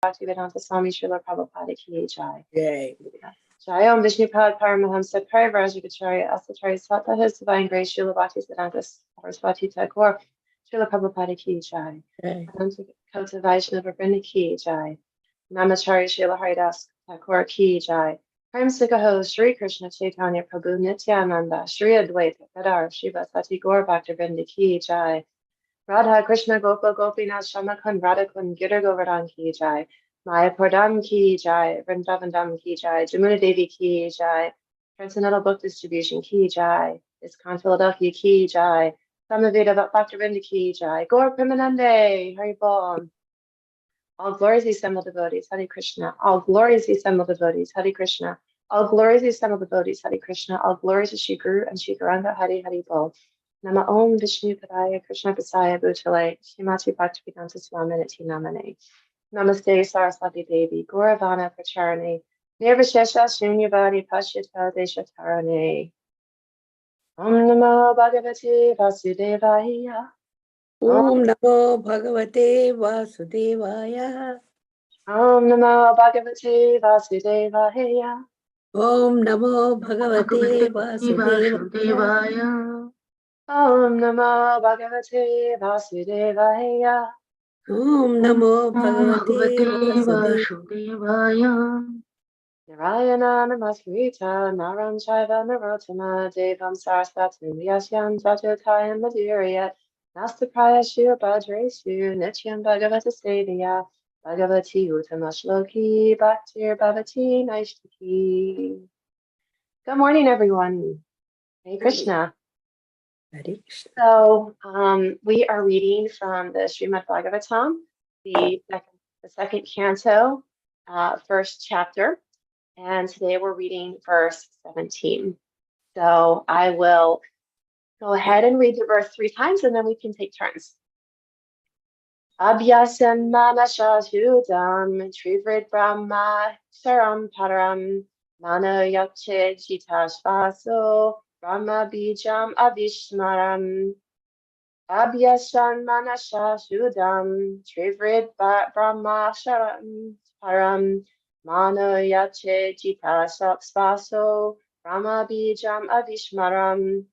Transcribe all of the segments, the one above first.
Bhaktivedanta Swami Srila Prabhupada Ki Jai. Yay. Jai Om Vishnupad Paramahamsa Parivrajagacharya Asatari Sata His Divine Grace Srila Bhaktisiddhanta Saraswati Thakur Srila Prabhupada Ki Jai. Ananta Kota Vaishnava Vrinda Ki Jai. Namacharya Srila Haridas Thakur Ki Jai. Prem Sikaho Sri Krishna Chaitanya Prabhu Nityananda Sri Advaita Kadar Shiva Sati Gaur Bhaktivinoda Ki Jai. Radha Krishna Gopal Gopinath Shamakun Radhakun Girdhar Govardhan Ki Jai. Maya Pradam Ki Jai. Vrindavandam Ki Jai. Jamuna Devi Ki Jai. Transcendental Book Distribution Ki Jai. ISKCON Philadelphia Ki Jai. Samaveda Bhaktivinoda Ki Jai. Gaur Premanande Haribol. All glories the assembled devotees, Hare Krishna. All glories the assembled devotees, Hare Krishna. All glories the assembled devotees, Hare Krishna. All glories to Shri Guru and Shri Garanga Hare Hare Bol. Nama Om Vishnu Padaya Krishna Pasaya Bhutale Shrimati Bhaktivedanta Swaminati Namane. Namaste Saraswati Devi Gauravana Pracharane Nirvishesha Shunyavadi Pashyata Deshatarane. Om Namo Bhagavate Vasudevaya. Om Namo Bhagavate Vasudevaya. Om Namo Bhagavate Vasudevaya. Om Namo Bhagavate Vasudevaya. Om Namo Bhagavate Vasudevaya. Om Namo Bhagavate Vasudevaya. Narayana Namaskritya Naram Chaiva Narottama Devam Sarasvatam Vyasyam Tatotayam Madhurya Nastapraya Shri Bhadreshu Nityam Bhagavata Sevaya Bhagavati Uttama Shloki Bhaktir Bhavati Naishtaki. Good morning, everyone. Hare Krishna. Hare Krishna. So we are reading from the Srimad Bhagavatam, the second canto, first chapter. And today we're reading verse 17. So I will go ahead and read the verse 3 times and then we can take turns. Abhyasam manashadhudam trivrid brahma saram param mana yakche jitashvaso brahma bijam avishmaram. Abhyasam manashadhudam trivrid brahma saram param Mano yache jita spaso Brahma bijam avishmaram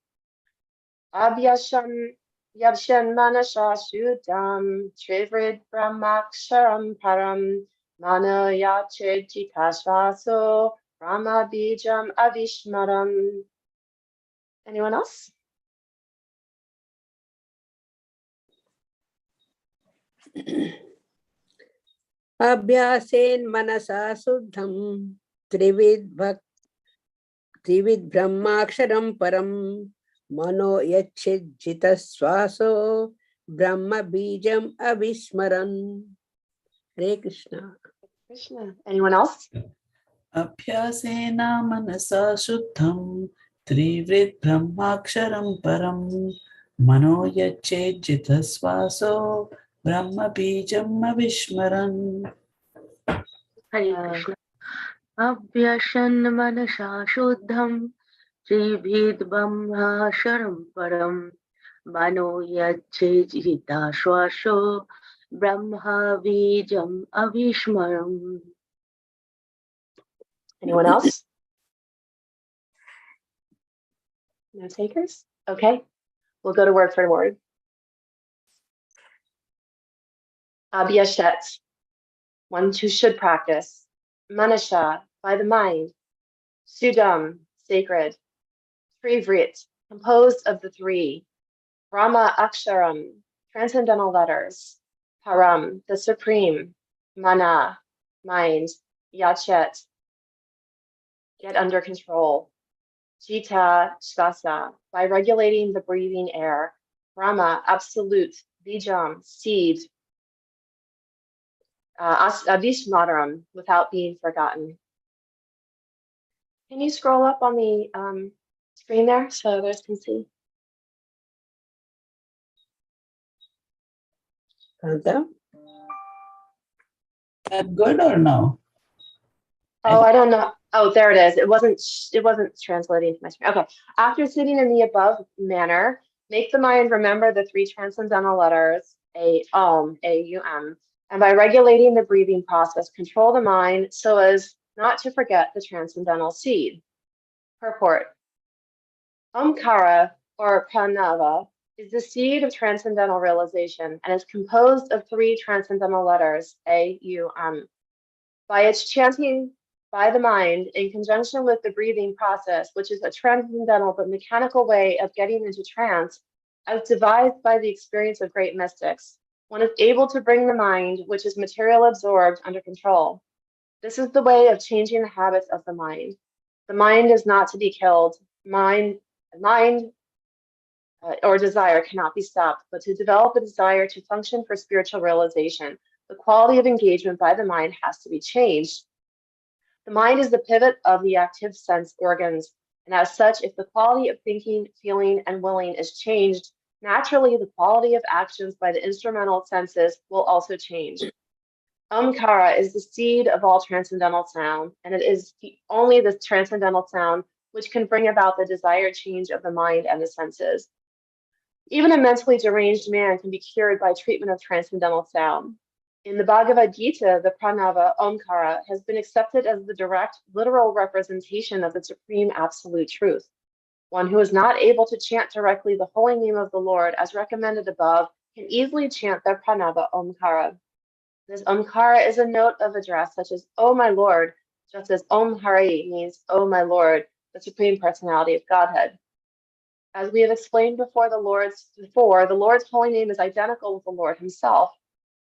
Abhyashan Yabshan manasha sudam Trivrid brahmaksharam param Mano yache jita spaso Brahma bijam avishmaram. Anyone else? Abhyasen manasa suddham trivid brahmaksharam param mano yachijita swaso brahma bijam avismaran. Hare Krishna. Krishna. Anyone else? Abhyasena manasa shuddham trivrit brahmaksharam param mano yachejita swaso brahma bijam avishmaran. Hare Krishna. Abhyashan manasha shuddham tribhid brahmasharam param mano yache jita shwasho brahma vijam avishmaram. Anyone else? No takers? Okay. We'll go to word for word. Abhyashet, one who should practice. Manasha, by the mind. Sudam, sacred. Trivrit, composed of the 3. Brahma Aksharam, transcendental letters. Param, the supreme. Mana, mind. Yachet, get under control. Jita Shvasa, by regulating the breathing air. Brahma, absolute. Bijam, seed. Avishmadaram, without being forgotten. Can you scroll up on the screen there so others can see? Kanta? That good or no? Oh, I don't know. Oh, there it is. It wasn't translating to my screen. Okay. After sitting in the above manner, make the mind remember the 3 transcendental letters, A-U-M, And by regulating the breathing process, control the mind so as not to forget the transcendental seed. Purport. Omkara, or pranava, is the seed of transcendental realization and is composed of 3 transcendental letters, A, U, M. By its chanting by the mind in conjunction with the breathing process, which is a transcendental but mechanical way of getting into trance, as devised by the experience of great mystics, one is able to bring the mind, which is material absorbed, under control. This is the way of changing the habits of the mind. The mind is not to be killed. Mind or desire cannot be stopped, but to develop a desire to function for spiritual realization, the quality of engagement by the mind has to be changed. The mind is the pivot of the active sense organs, and as such, if the quality of thinking, feeling, and willing is changed, naturally the quality of actions by the instrumental senses will also change. Omkara is the seed of all transcendental sound, and it is only this transcendental sound which can bring about the desired change of the mind and the senses. Even a mentally deranged man can be cured by treatment of transcendental sound. In the Bhagavad Gita, the pranava, Omkara, has been accepted as the direct, literal representation of the supreme absolute truth. One who is not able to chant directly the holy name of the Lord, as recommended above, can easily chant the pranava, Omkara. This Omkara is a note of address such as, "Oh my Lord," just as Om Hari means, "Oh my Lord," the Supreme Personality of Godhead. As we have explained before, the Lord's holy name is identical with the Lord himself,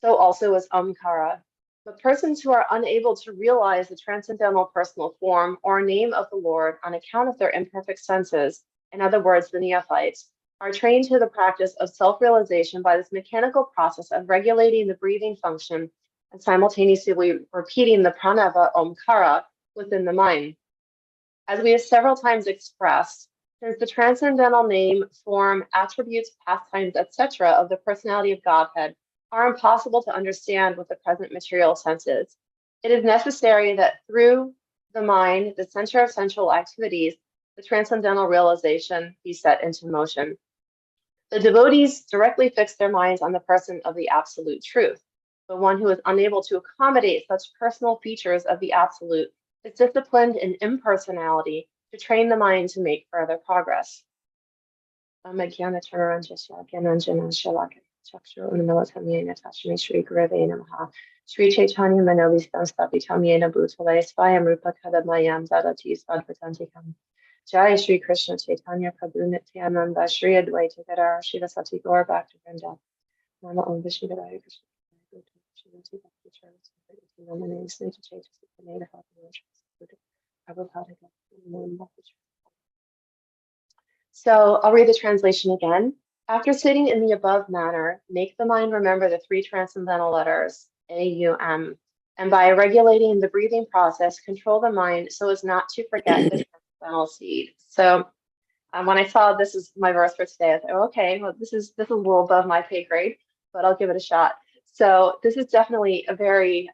so also is Omkara. But persons who are unable to realize the transcendental personal form or name of the Lord on account of their imperfect senses, in other words, the neophytes, are trained to the practice of self-realization by this mechanical process of regulating the breathing function and simultaneously repeating the pranava Omkara within the mind. As we have several times expressed, since the transcendental name, form, attributes, pastimes, etc. of the personality of Godhead are impossible to understand with the present material senses, it is necessary that through the mind, the center of sensual activities, the transcendental realization be set into motion. The devotees directly fix their minds on the person of the absolute truth. But one who is unable to accommodate such personal features of the absolute is disciplined in impersonality to train the mind to make further progress. Sri Chaitanya Manovistam Stapitam Yena Bhutale Svayam Rupa Kadamayam Dadati Sadvatantikam. Jai Shri Krishna Chaitanya Prabhu Nityananda Shri Advaita Gadara Shiva Sati Gaur Bhakta Vrinda Nama Om Vishnu Devaya Krishna So I'll read the translation again. After sitting in the above manner, make the mind remember the 3 transcendental letters, A, U, M, and by regulating the breathing process, control the mind so as not to forget the transcendental seed. So when I saw this is my verse for today, I thought, okay, well, this is a little above my pay grade, but I'll give it a shot. So this is definitely a very,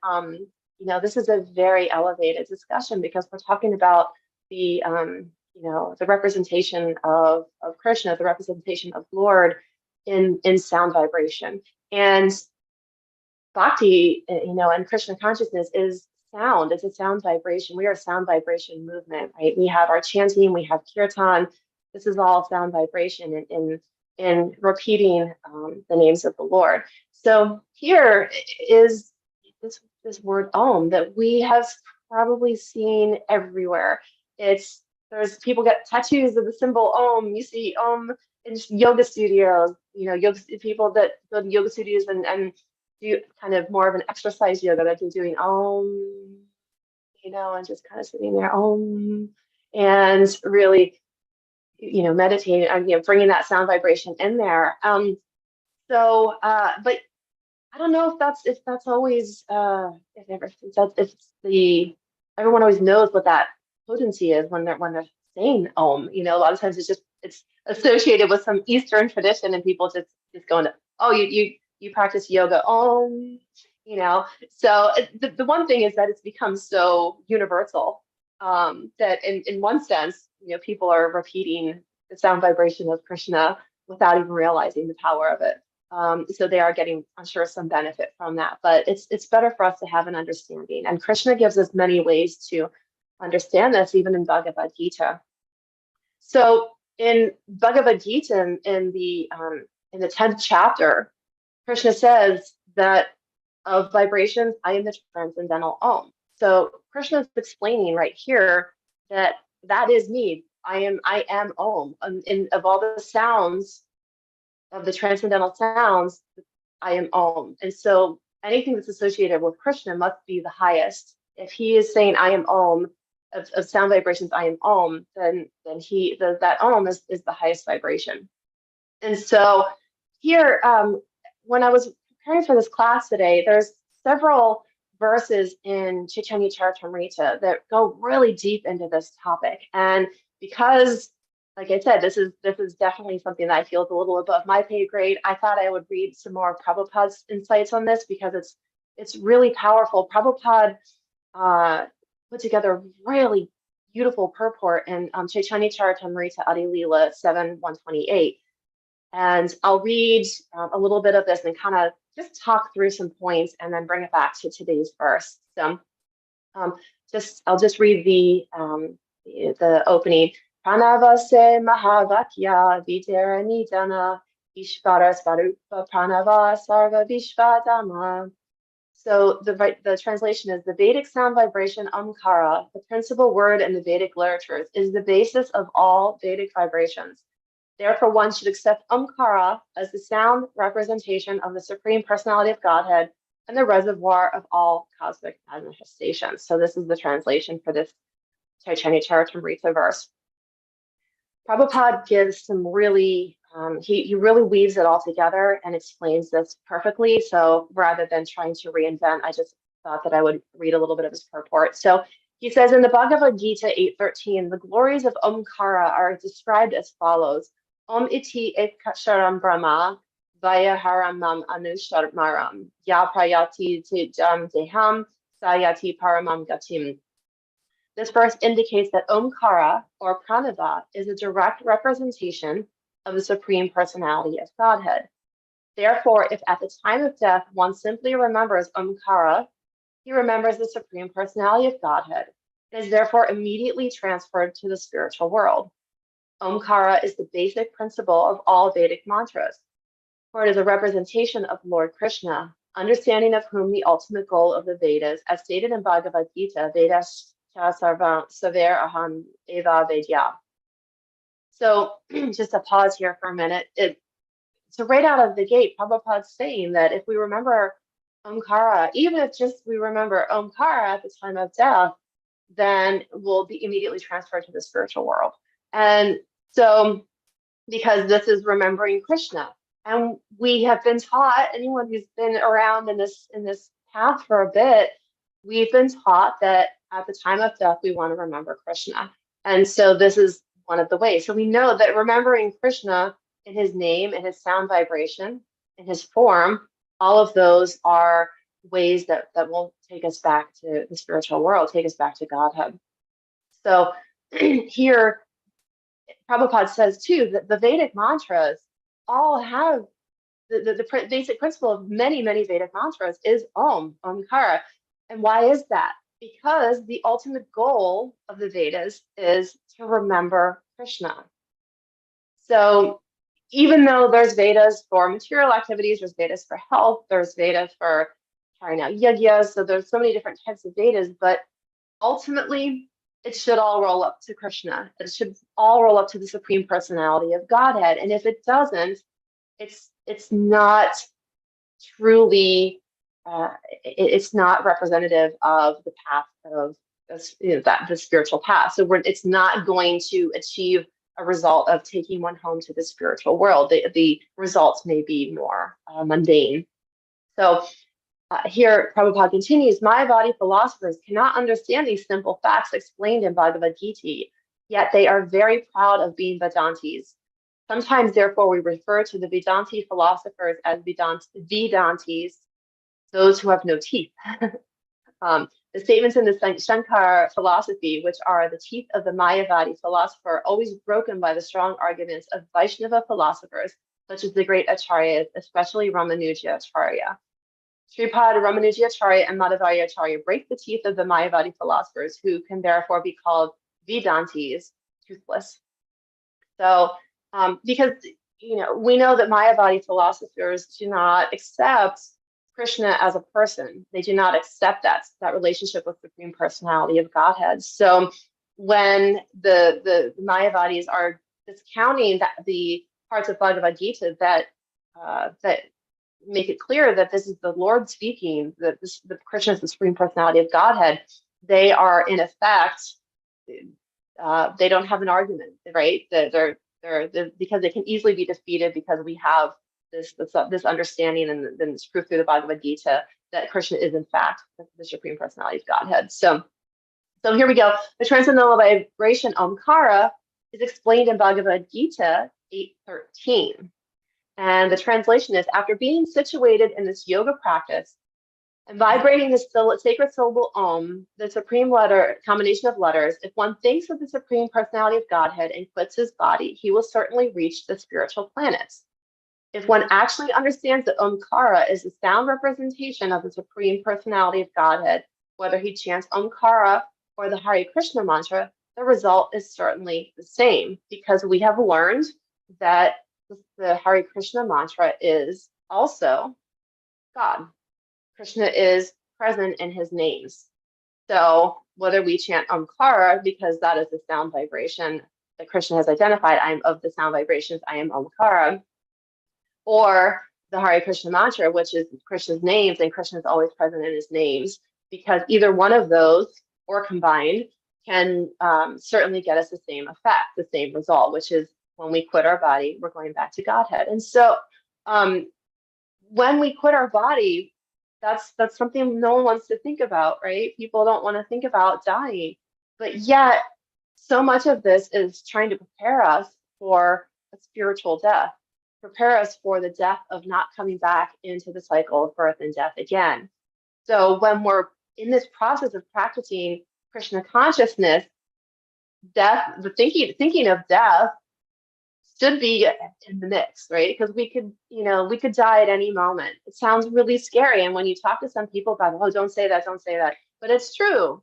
this is a very elevated discussion because we're talking about the, the representation of Krishna, the representation of Lord in sound vibration. And bhakti, and Krishna consciousness is sound. It's a sound vibration. We are a sound vibration movement, right? We have our chanting, we have kirtan. This is all sound vibration in repeating the names of the Lord. So here is this word Om that we have probably seen everywhere. There's people get tattoos of the symbol Om. You see Om in yoga studios, people that go to yoga studios and do kind of more of an exercise yoga that they're doing Om, and just kind of sitting there Om, and really, meditating and bringing that sound vibration in there. But I don't know if that's always everyone always knows what that potency is when they're saying Om. A lot of times it's associated with some Eastern tradition, and people just going to, oh, you practice yoga Om. So the one thing is that it's become so universal that in one sense, people are repeating the sound vibration of Krishna without even realizing the power of it. So they are getting, I'm sure, some benefit from that. But it's better for us to have an understanding. And Krishna gives us many ways to understand this, even in Bhagavad Gita. So in Bhagavad Gita, in the 10th chapter, Krishna says that of vibrations, I am the transcendental Om. So Krishna is explaining right here that that is me. I am Om. Of all the sounds, of the transcendental sounds, I am Om. And so anything that's associated with Krishna must be the highest. If he is saying I am Om, of sound vibrations, I am Om, then that Om is the highest vibration. And so here, when I was preparing for this class today, there's several verses in Chaitanya Charitamrita that go really deep into this topic. And because, like I said, this is definitely something that I feel is a little above my pay grade, I thought I would read some more Prabhupada's insights on this because it's really powerful. Prabhupada put together a really beautiful purport in Chaitanya Charitamrita Adi Leela 7:128. And I'll read a little bit of this and kind of just talk through some points and then bring it back to today's verse. So I'll just read the opening. Pranavase Mahavakya Vidyarani Dana Ishvara Svarupa Pranava Sarva Vishvadama. So the translation is the Vedic sound vibration Omkara, the principal word in the Vedic literatures, is the basis of all Vedic vibrations. Therefore, one should accept Omkara as the sound representation of the Supreme Personality of Godhead and the reservoir of all cosmic manifestations. So this is the translation for this Chaitanya Charitamrita verse. Prabhupada gives some really, he really weaves it all together and explains this perfectly. So rather than trying to reinvent, I just thought that I would read a little bit of his purport. So he says in the Bhagavad Gita 8:13, the glories of Omkara are described as follows. Om iti ekaksharam brahma vayaharamam anusharmaram yaprayati tijam deham sayati paramam gatim. This verse indicates that Omkara, or Pranava, is a direct representation of the Supreme Personality of Godhead. Therefore, if at the time of death one simply remembers Omkara, he remembers the Supreme Personality of Godhead and is therefore immediately transferred to the spiritual world. Omkara is the basic principle of all Vedic mantras, for it is a representation of Lord Krishna, understanding of whom the ultimate goal of the Vedas, as stated in Bhagavad Gita, Vedas Saver Aham Eva Vedya. So just a pause here for a minute. So right out of the gate, Prabhupada's saying that if we remember Omkara, even if just we remember Omkara at the time of death, then we'll be immediately transferred to the spiritual world. And so, because this is remembering Krishna, and we have been taught, anyone who's been around in this path for a bit, we've been taught that at the time of death, we want to remember Krishna. And so this is one of the ways. So we know that remembering Krishna in his name, in his sound vibration, in his form, all of those are ways that will take us back to the spiritual world, take us back to Godhead. So here, Prabhupada says too, that the Vedic mantras all have the basic principle of many, many Vedic mantras is Om, Omkara. And why is that? Because the ultimate goal of the Vedas is to remember Krishna. So even though there's Vedas for material activities, there's Vedas for health, there's Vedas for carrying out yajnas, so there's so many different types of Vedas, but ultimately it should all roll up to Krishna. It should all roll up to the Supreme Personality of Godhead. And if it doesn't, it's not truly it's not representative of the path of the spiritual path. So it's not going to achieve a result of taking one home to the spiritual world. The results may be more mundane. So here Prabhupada continues, Mayavadi philosophers cannot understand these simple facts explained in Bhagavad Gita, yet they are very proud of being Vedantis. Sometimes, therefore, we refer to the Vedanti philosophers as Vedantis, those who have no teeth. The statements in the Shankar philosophy, which are the teeth of the Mayavadi philosopher, are always broken by the strong arguments of Vaishnava philosophers such as the great acharyas, especially Ramanuja Acharya. Sripad, Ramanuja Acharya, and Madhvaya Acharya break the teeth of the Mayavadi philosophers, who can therefore be called Vedantis, toothless. So, because we know that Mayavadi philosophers do not accept Krishna as a person. They do not accept that relationship with the Supreme Personality of Godhead. So, when the Mayavadis are discounting the parts of Bhagavad Gita that make it clear that this is the Lord speaking, that the Krishna is the Supreme Personality of Godhead, they are in effect, they don't have an argument, right? They're because they can easily be defeated, because we have this understanding and this proof through the Bhagavad Gita that Krishna is in fact the Supreme Personality of Godhead. So here we go. The transcendental vibration Omkara is explained in Bhagavad Gita 8:13. And the translation is, after being situated in this yoga practice and vibrating the sacred syllable Om, the supreme letter, combination of letters, if one thinks of the Supreme Personality of Godhead and quits his body, he will certainly reach the spiritual planets. If one actually understands that Omkara is the sound representation of the Supreme Personality of Godhead, whether he chants Omkara or the Hare Krishna mantra, the result is certainly the same, because we have learned that the Hare Krishna mantra is also God. Krishna is present in his names. So whether we chant Omkara, because that is the sound vibration that Krishna has identified, I am of the sound vibrations, I am Omkara, or the Hare Krishna mantra, which is Krishna's names, and Krishna is always present in his names, because either one of those or combined can certainly get us the same effect, the same result, which is when we quit our body, we're going back to Godhead. And so when we quit our body, that's something no one wants to think about, right? People don't want to think about dying. But yet, so much of this is trying to prepare us for a spiritual death, prepare us for the death of not coming back into the cycle of birth and death again. So when we're in this process of practicing Krishna consciousness, death, the thinking of death should be in the mix, right? Because we could die at any moment. It sounds really scary. And when you talk to some people about, oh, don't say that. But it's true.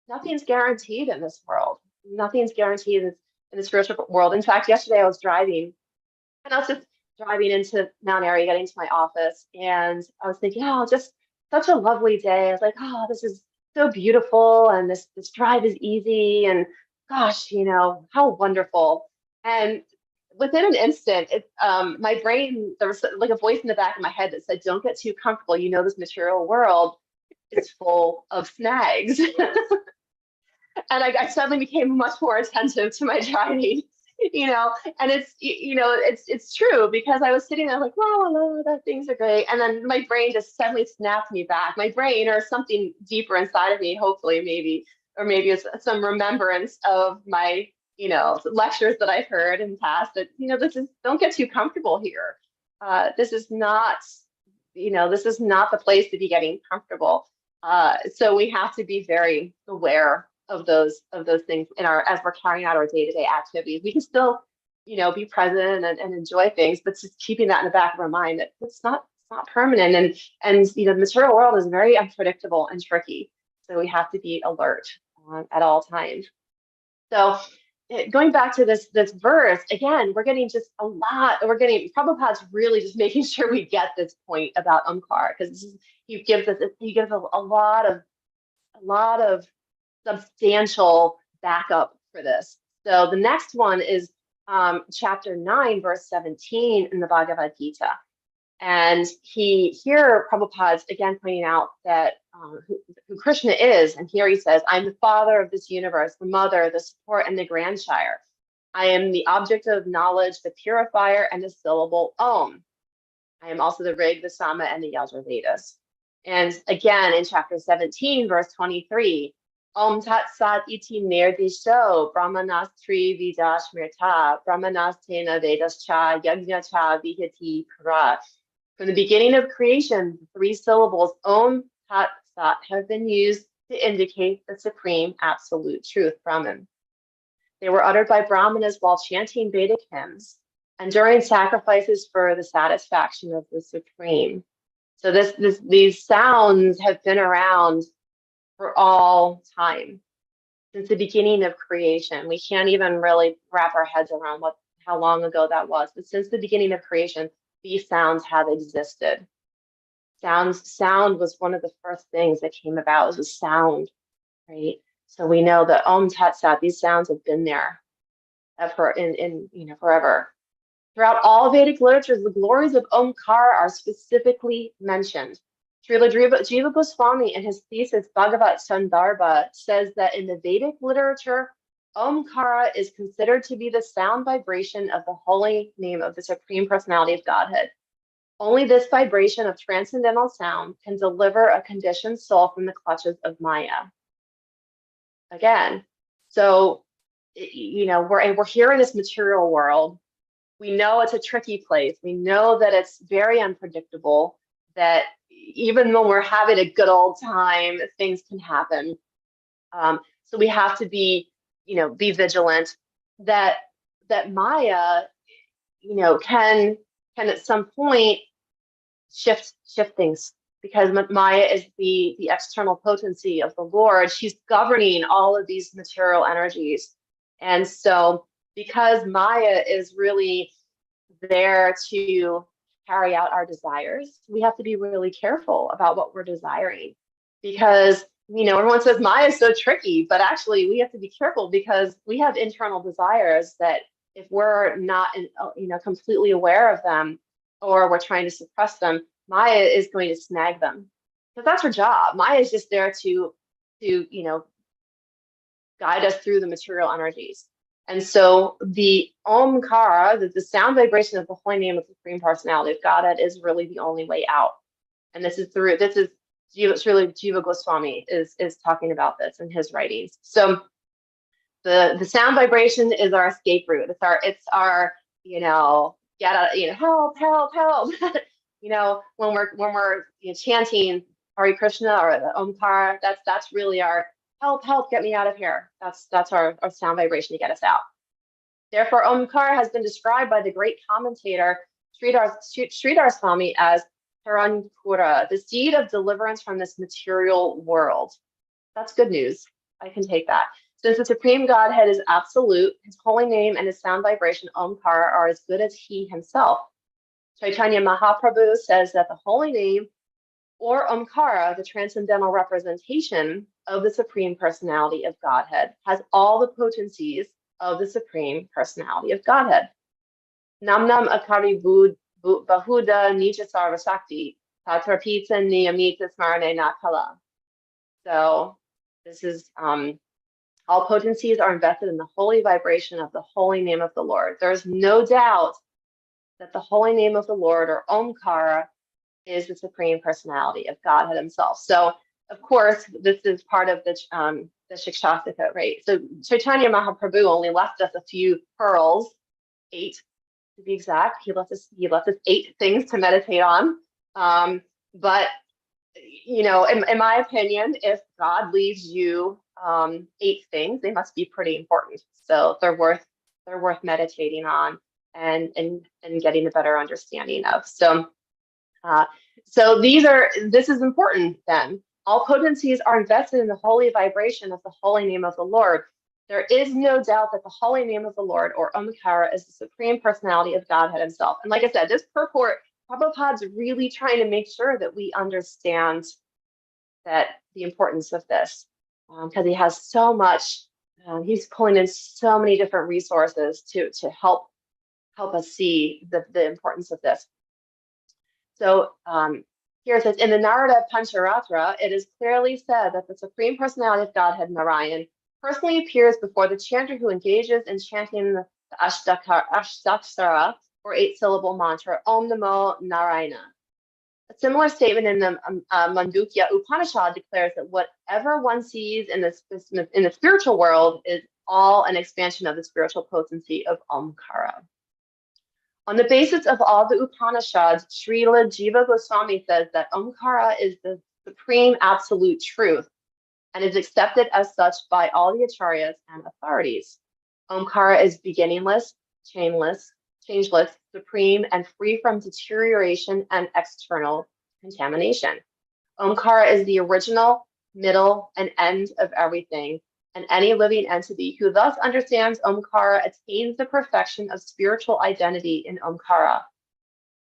Nothing's guaranteed in this world. Nothing's guaranteed in the spiritual world. In fact, yesterday I was driving, and I was just driving into Mount Airy, getting to my office, and I was thinking, oh, just such a lovely day. I was like, oh, this is so beautiful, and this drive is easy, and gosh, how wonderful. And within an instant, my brain, there was like a voice in the back of my head that said, don't get too comfortable. This material world is full of snags. And I suddenly became much more attentive to my driving, and it's true, because I was sitting there like, wow, that things are great. And then my brain just suddenly snapped me back. My brain, or something deeper inside of me, hopefully, maybe it's some remembrance of my lectures that I've heard in the past, that don't get too comfortable here. This is not the place to be getting comfortable. So we have to be very aware of those things as we're carrying out our day-to-day activities. We can still be present and enjoy things, but just keeping that in the back of our mind that it's not permanent, and the material world is very unpredictable and tricky. So we have to be alert at all times. So going back to this verse, again, we're getting just a lot. Prabhupada's really just making sure we get this point about Omkar, because he gives a lot of substantial backup for this. So the next one is chapter 9, verse 17 in the Bhagavad Gita. And here Prabhupada's again pointing out that who Krishna is. And here he says, I'm the father of this universe, the mother, the support, and the grandsire. I am the object of knowledge, the purifier, and the syllable Om. I am also the Rig, the Sama, and the Yajur Vedas. And again, in chapter 17, verse 23, Om Tat Sat Iti Nirdisho Brahmanas Tri Vidash Mirta Brahmanas Tena Vedas Cha Yajna Cha Vihati Para. From the beginning of creation, the three syllables Om Tat Sat have been used to indicate the supreme absolute truth, Brahman. They were uttered by Brahmanas while chanting Vedic hymns, and during sacrifices for the satisfaction of the Supreme. So these sounds have been around for all time, since the beginning of creation. We can't even really wrap our heads around how long ago that was, but since the beginning of creation, these sounds have existed. Sound was one of the first things that came about, was sound, right? So we know that Om Tat Sat, these sounds have been there forever. Throughout all Vedic literatures, the glories of Omkara are specifically mentioned. Srila Jiva Goswami, in his thesis Bhagavat Sandarbha, says that in the Vedic literature, Omkara is considered to be the sound vibration of the holy name of the Supreme Personality of Godhead. Only this vibration of transcendental sound can deliver a conditioned soul from the clutches of Maya. Again, so we're here in this material world. We know it's a tricky place. We know that it's very unpredictable, that even when we're having a good old time, things can happen. So we have to be vigilant that Maya, can at some point shift things, because Maya is the external potency of the Lord. She's governing all of these material energies. And so because Maya is really there to carry out our desires, we have to be really careful about what we're desiring, because everyone says Maya is so tricky, but actually we have to be careful, because we have internal desires that if we're not completely aware of them, or we're trying to suppress them, Maya is going to snag them, because that's her job. Maya is just there to guide us through the material energies. And so the Omkara, the sound vibration of the holy name of the Supreme Personality of Godhead, is really the only way out. And this is Jiva Goswami is talking about this in his writings. So the sound vibration is our escape route. It's our get out, help. When we're chanting Hare Krishna or the Omkara, that's really our help, get me out of here. That's our sound vibration to get us out. Therefore, Omkara has been described by the great commentator Sridhar Swami as Parankura, the seed of deliverance from this material world. That's good news. I can take that. Since the Supreme Godhead is absolute, his holy name and his sound vibration, Omkara, are as good as he himself. Chaitanya Mahaprabhu says that the holy name, or Omkara, the transcendental representation of the Supreme Personality of Godhead, has all the potencies of the Supreme Personality of Godhead. Namnam akari bahuda nija sarva sakti, tatrapita niyamita smarane nakala. So this is all potencies are invested in the holy vibration of the holy name of the Lord. There is no doubt that the holy name of the Lord, or Omkara, is the Supreme Personality of Godhead himself. So, of course, this is part of the Shikshastika, right? So Chaitanya Mahaprabhu only left us a few pearls, 8 to be exact. He left us 8 things to meditate on. But in my opinion, if God leaves you 8 things, they must be pretty important. So they're worth meditating on and getting a better understanding of. So this is important then. All potencies are invested in the holy vibration of the holy name of the Lord. There is no doubt that the holy name of the Lord, or Omkara, is the Supreme Personality of Godhead himself. And like I said, this purport, Prabhupada's really trying to make sure that we understand the importance of this, because he has so much, he's pulling in so many different resources to help us see the importance of this. So here it says, in the Narada Pancharatra, it is clearly said that the Supreme Personality of Godhead, Narayan, personally appears before the chanter who engages in chanting the Ashtakshara, or 8-syllable mantra, Om Namo Narayana. A similar statement in the Mandukya Upanishad declares that whatever one sees in the spiritual world is all an expansion of the spiritual potency of Omkara. On the basis of all the Upanishads, Srila Jiva Goswami says that Omkara is the supreme absolute truth and is accepted as such by all the acharyas and authorities. Omkara is beginningless, chainless, changeless, supreme, and free from deterioration and external contamination. Omkara is the original, middle, and end of everything, and any living entity who thus understands Omkara attains the perfection of spiritual identity in Omkara.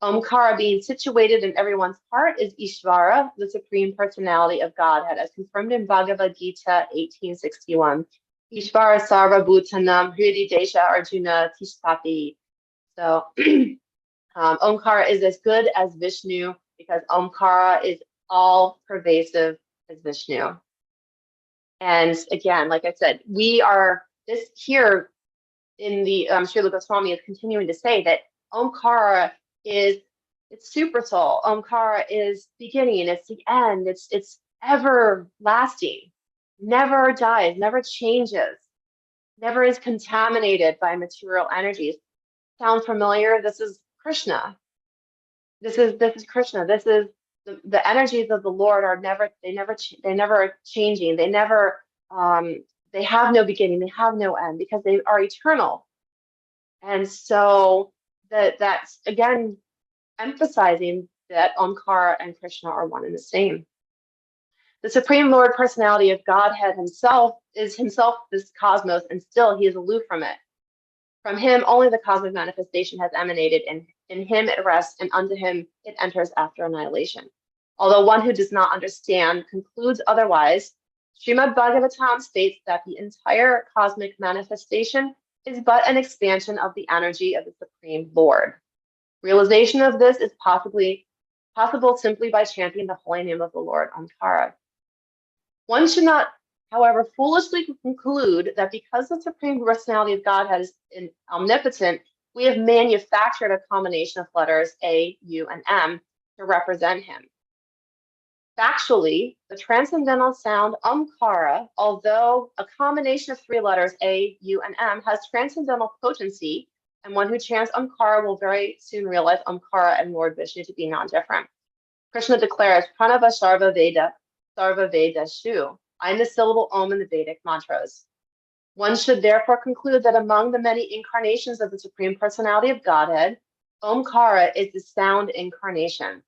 Omkara, being situated in everyone's heart, is Ishvara, the Supreme Personality of Godhead, as confirmed in Bhagavad Gita 1861. Ishvara Sarva Bhutanam Hridi Desha Arjuna Tishtati. So Omkara is as good as Vishnu because Omkara is all pervasive as Vishnu. And again, like I said, we are this here in the Srila Goswami is continuing to say that Omkara is it's super soul. Omkara is beginning, it's the end, it's everlasting, never dies, never changes, never is contaminated by material energies. Sound familiar? This is Krishna. This is Krishna. This is the energies of the Lord are never changing. They never they have no beginning, they have no end because they are eternal. And so that's again emphasizing that Omkara and Krishna are one and the same. The Supreme Lord Personality of Godhead himself is himself this cosmos, and still he is aloof from it. From him, only the cosmic manifestation has emanated, and in him it rests, and unto him it enters after annihilation. Although one who does not understand concludes otherwise, Srimad Bhagavatam states that the entire cosmic manifestation is but an expansion of the energy of the Supreme Lord. Realization of this is possible simply by chanting the holy name of the Lord, Omkara. One should not, however, foolishly conclude that because the Supreme Personality of Godhead is omnipotent, we have manufactured a combination of letters A, U, and M to represent him. Factually, the transcendental sound Omkara, although a combination of three letters A, U, and M, has transcendental potency, and one who chants Omkara will very soon realize Omkara and Lord Vishnu to be non-different. Krishna declares, Pranava Sarva Veda Shu. I am the syllable Om in the Vedic mantras. One should therefore conclude that among the many incarnations of the Supreme Personality of Godhead, Omkara is the sound incarnation.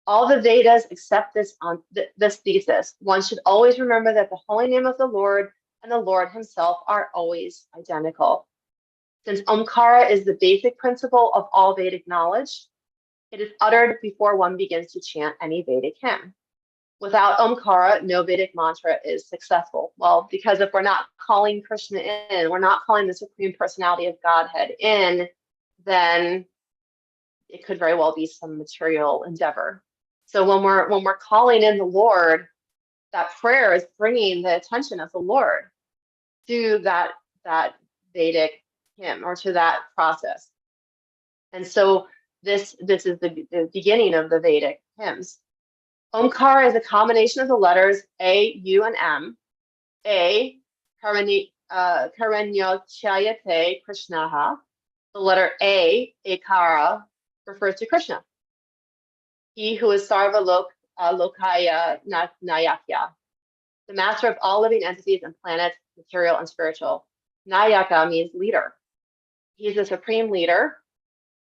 All the Vedas accept this thesis. One should always remember that the holy name of the Lord and the Lord himself are always identical. Since Omkara is the basic principle of all Vedic knowledge, it is uttered before one begins to chant any Vedic hymn. Without Omkara, no Vedic mantra is successful. Well, because if we're not calling Krishna in, we're not calling the Supreme Personality of Godhead in, then it could very well be some material endeavor. So when we're calling in the Lord, that prayer is bringing the attention of the Lord to that Vedic hymn or to that process. And so this is the beginning of the Vedic hymns. Omkara is a combination of the letters A, U, and M. A, Karanyochayate Krishnaha. The letter A, Ekara, refers to Krishna. He who is Sarva Lokaya Nayakya, the master of all living entities and planets, material and spiritual. Nayaka means leader. He is the supreme leader.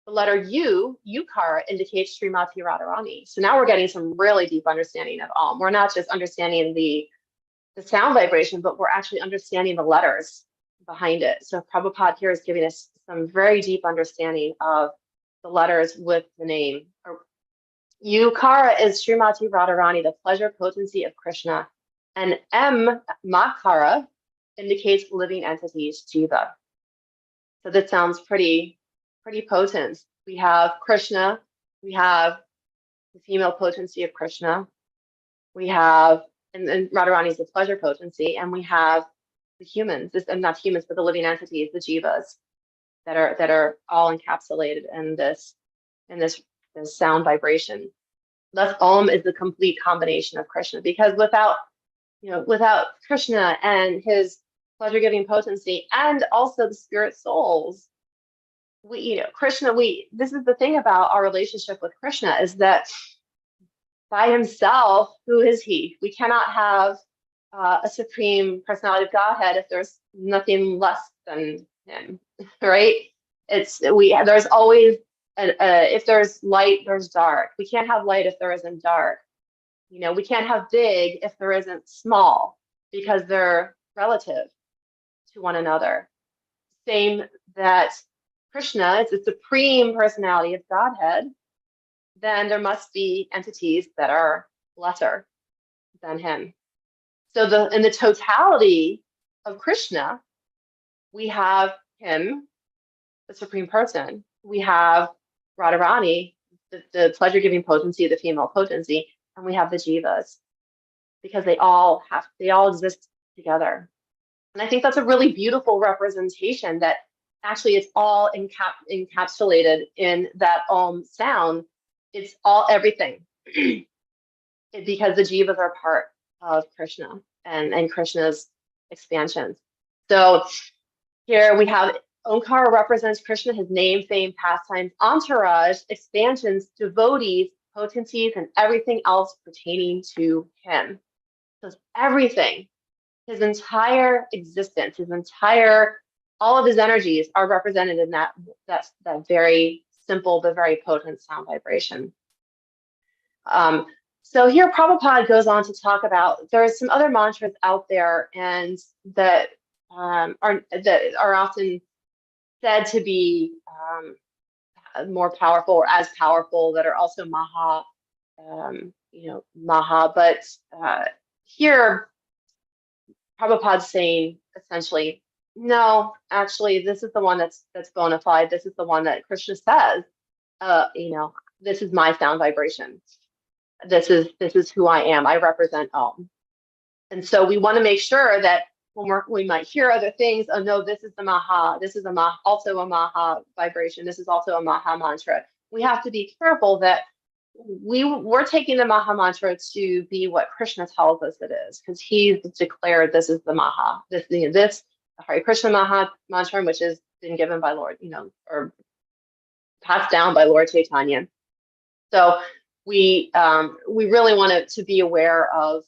The letter U, Ukara, indicates Srimati Radharani. So now we're getting some really deep understanding of Om. We're not just understanding the sound vibration, but we're actually understanding the letters behind it. So Prabhupada here is giving us some very deep understanding of the letters with the name. Ukara is Srimati Radharani, the pleasure potency of Krishna. And M, Makara, indicates living entities, Jiva. So that sounds pretty potent. We have Krishna, we have the female potency of Krishna, we have, and Radharani is the pleasure potency, and we have the humans, not humans, but the living entities, the jivas, that are all encapsulated in this sound vibration. Thus, Om is the complete combination of Krishna, because without Krishna and his pleasure-giving potency, and also the spirit souls, Krishna, this is the thing about our relationship with Krishna, is that by himself, who is he? We cannot have a Supreme Personality of Godhead if there's nothing less than him, right? There's always if there's light, there's dark. We can't have light if there isn't dark. We can't have big if there isn't small, because they're relative to one another. Same that Krishna is the supreme personality of Godhead, then there must be entities that are lesser than him. So in the totality of Krishna, we have him, the supreme person. We have Radharani, the pleasure-giving potency, the female potency, and we have the jivas, because they all exist together. And I think that's a really beautiful representation, that actually it's all encapsulated in that Om sound. It's all everything, because the jivas are part of Krishna and Krishna's expansions. So here we have Omkara represents Krishna, his name, fame, pastimes, entourage, expansions, devotees, potencies, and everything else pertaining to him. So it's everything. His entire existence, all of his energies are represented in that very simple but very potent sound vibration. So here Prabhupada goes on to talk about, there's some other mantras out there and that are often said to be more powerful or as powerful, that are also Maha, Maha. But here Prabhupada's saying essentially, no, actually, this is the one that's bona fide. This is the one that Krishna says, this is my sound vibration. This is who I am. I represent Om. And so we want to make sure that when we might hear other things, oh no, this is the Maha, this is also a Maha vibration, this is also a Maha mantra. We have to be careful that we're taking the Maha mantra to be what Krishna tells us it is, because he's declared this is the Maha, this Hare Krishna Maha mantra, which has been given by Lord, or passed down by Lord Chaitanya. So we really want to be aware of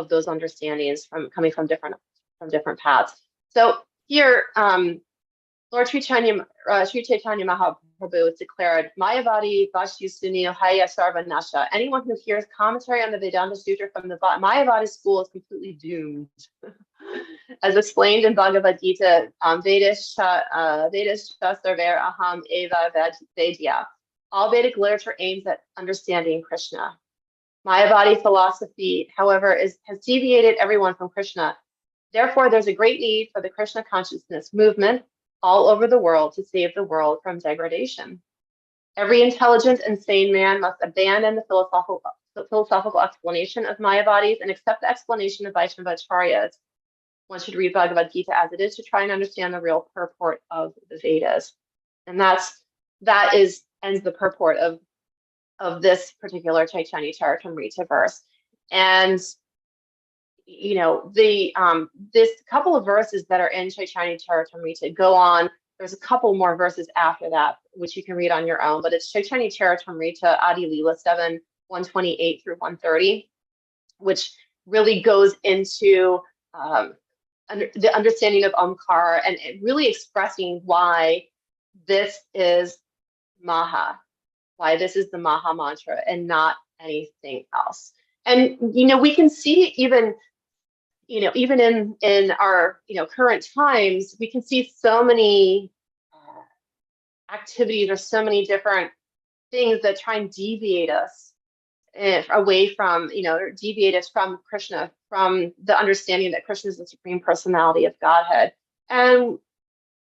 those understandings coming from different paths. So here, Lord Sri Chaitanya Mahaprabhu has declared, Mayavadi Vashyu Sunil Haya Sarva Nasha. Anyone who hears commentary on the Vedanta Sutra from the Mayavadi school is completely doomed. As explained in Bhagavad Gita, Vedas Sarver Aham Eva Vedya. All Vedic literature aims at understanding Krishna. Mayavadi philosophy, however, has deviated everyone from Krishna. Therefore, there's a great need for the Krishna consciousness movement all over the world to save the world from degradation. Every intelligent and sane man must abandon the philosophical explanation of Mayavadis and accept the explanation of Vaishnavacharyas. One should read Bhagavad Gita as it is to try and understand the real purport of the Vedas. And that ends the purport of this particular Chaitanya Charitamrita verse. And this couple of verses that are in Chaitanya Charitamrita go on. There's a couple more verses after that, which you can read on your own, but it's Chaitanya Charitamrita Adi Leela 7, 128 through 130, which really goes into the understanding of Omkar and really expressing why this is Maha, why this is the Maha mantra and not anything else. And we can see even in our current times, we can see so many activities or so many different things that try and deviate us away from deviate us from Krishna, from the understanding that Krishna is the supreme personality of Godhead. And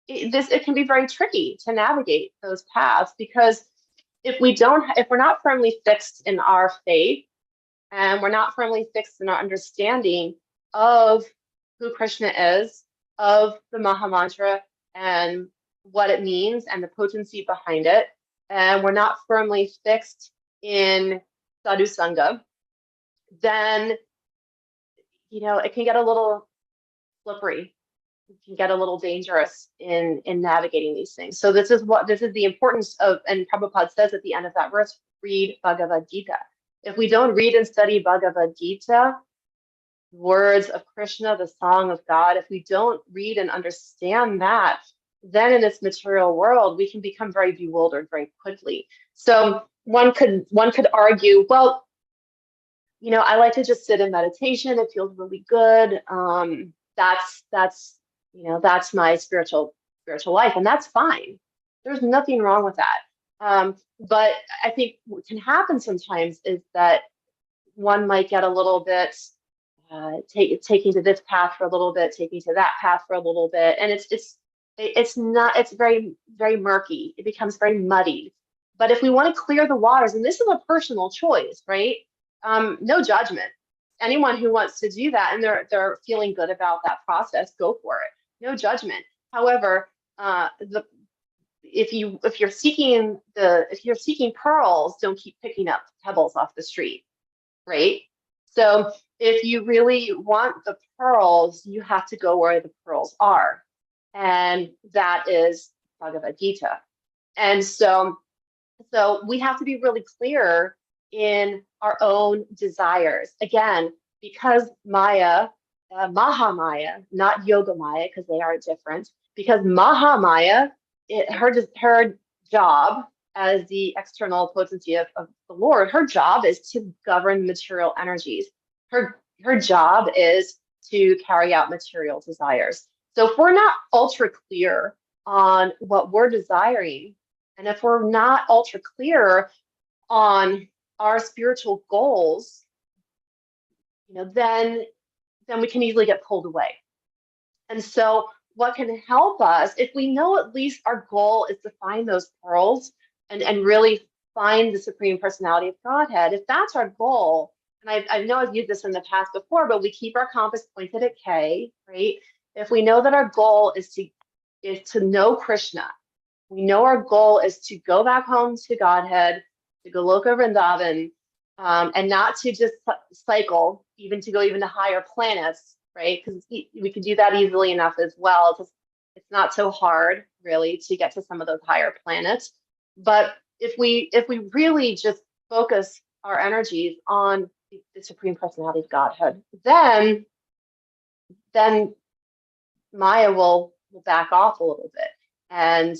it can be very tricky to navigate those paths, because if we're not firmly fixed in our faith, and we're not firmly fixed in our understanding of who Krishna is, of the Maha Mantra and what it means and the potency behind it, and we're not firmly fixed in Sadhu Sangha, then it can get a little slippery. It can get a little dangerous in navigating these things. So this is the importance of, and Prabhupada says at the end of that verse, read Bhagavad Gita. If we don't read and study Bhagavad Gita, words of Krishna, the song of God, if we don't read and understand that, then in this material world, we can become very bewildered very quickly. So one could argue, well, I like to just sit in meditation. It feels really good. That's my spiritual life, and that's fine. There's nothing wrong with that. But I think what can happen sometimes is that one might get a little bit taking to this path for a little bit, taking to that path for a little bit, and it's very, very murky. It becomes very muddy. But if we want to clear the waters, and this is a personal choice, right? No judgment. Anyone who wants to do that and they're feeling good about that process, go for it. No judgment. However, if you're seeking pearls, don't keep picking up pebbles off the street, right? So if you really want the pearls, you have to go where the pearls are, and that is Bhagavad Gita. And so we have to be really clear in our own desires. Again, because Maya, Mahamaya, not Yoga Maya, because they are different, because Mahamaya, her job as the external potency of the Lord, her job is to govern material energies. Her job is to carry out material desires. So if we're not ultra clear on what we're desiring, and if we're not ultra clear on our spiritual goals, then we can easily get pulled away. And so what can help us, if we know at least our goal is to find those pearls and really find the Supreme Personality of Godhead, if that's our goal, and I know I've used this in the past before, but we keep our compass pointed at K, right? If we know that our goal is to know Krishna, we know our goal is to go back home to Godhead, to Goloka Vrindavan, and not to just cycle, even to go even to higher planets, right? Because we can do that easily enough as well. It's not so hard, really, to get to some of those higher planets. But if we really just focus our energies on the Supreme Personality of Godhead, then Maya will back off a little bit, and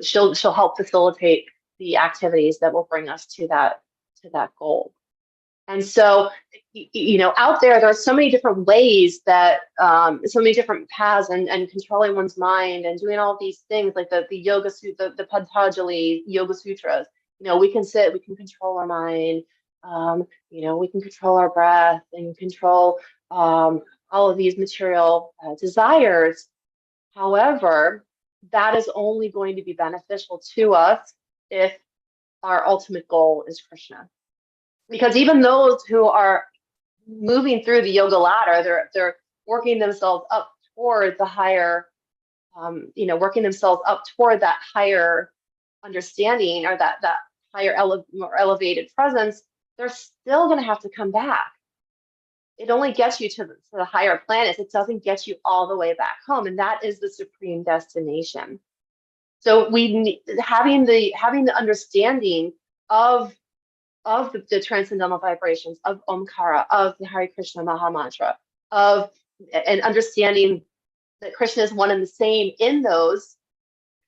she'll help facilitate the activities that will bring us to that goal. And so, out there are so many different ways that, so many different paths and controlling one's mind and doing all these things, like the Yoga Sutra, the Patanjali Yoga Sutras. We can sit, we can control our mind, we can control our breath and control all of these material desires. However, that is only going to be beneficial to us if our ultimate goal is Krishna. Because even those who are moving through the yoga ladder, they're working themselves up toward the higher, working themselves up toward that higher understanding, or that higher more elevated presence. They're still going to have to come back. It only gets you to the higher planets. It doesn't get you all the way back home, and that is the supreme destination. So we need, having the understanding of the transcendental vibrations of Omkara, of the Hare Krishna Maha Mantra, and understanding that Krishna is one and the same in those,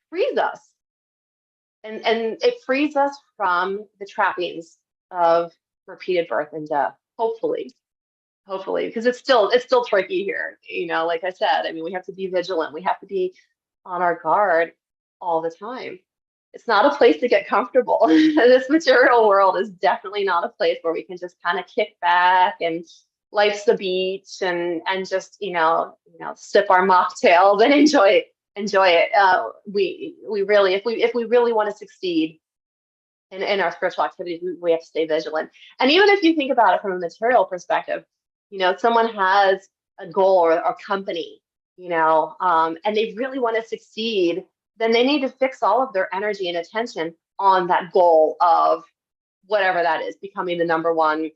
frees us. And it frees us from the trappings of repeated birth and death, hopefully, because it's still tricky here. Like I said, we have to be vigilant. We have to be on our guard all the time. It's not a place to get comfortable. This material world is definitely not a place where we can just kind of kick back and life's the beach and just sip our mocktails and enjoy it. We really, if we really want to succeed in our spiritual activities, we have to stay vigilant. And even if you think about it from a material perspective, someone has a goal or a company, and they really want to succeed, then they need to fix all of their energy and attention on that goal of whatever that is, becoming the number one,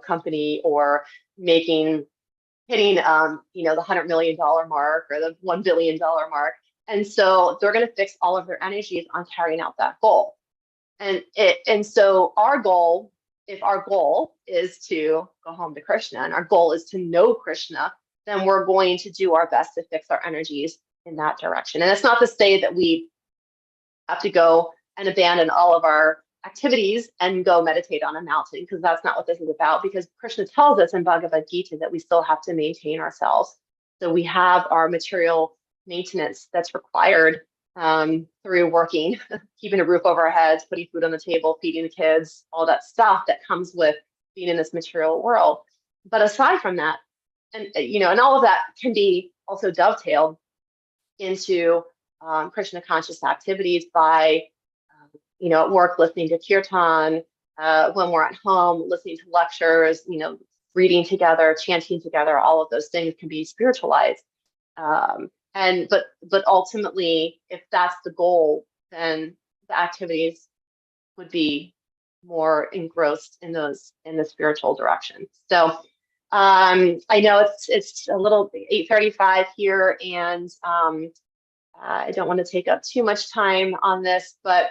company, or hitting, the $100 million mark or the $1 billion mark. And so they're going to fix all of their energies on carrying out that goal. And so our goal, if our goal is to go home to Krishna and our goal is to know Krishna, then we're going to do our best to fix our energies in that direction. And it's not to say that we have to go and abandon all of our activities and go meditate on a mountain, because that's not what this is about. Because Krishna tells us in Bhagavad Gita that we still have to maintain ourselves. So we have our material maintenance that's required through working, keeping a roof over our heads, putting food on the table, feeding the kids, all that stuff that comes with being in this material world. But aside from that, and and all of that can be also dovetailed into Krishna conscious activities by at work, listening to kirtan, when we're at home, listening to lectures, reading together, chanting together, all of those things can be spiritualized. But ultimately, if that's the goal, then the activities would be more engrossed in the spiritual direction. So I know it's a little 8:35 here, and I don't want to take up too much time on this, but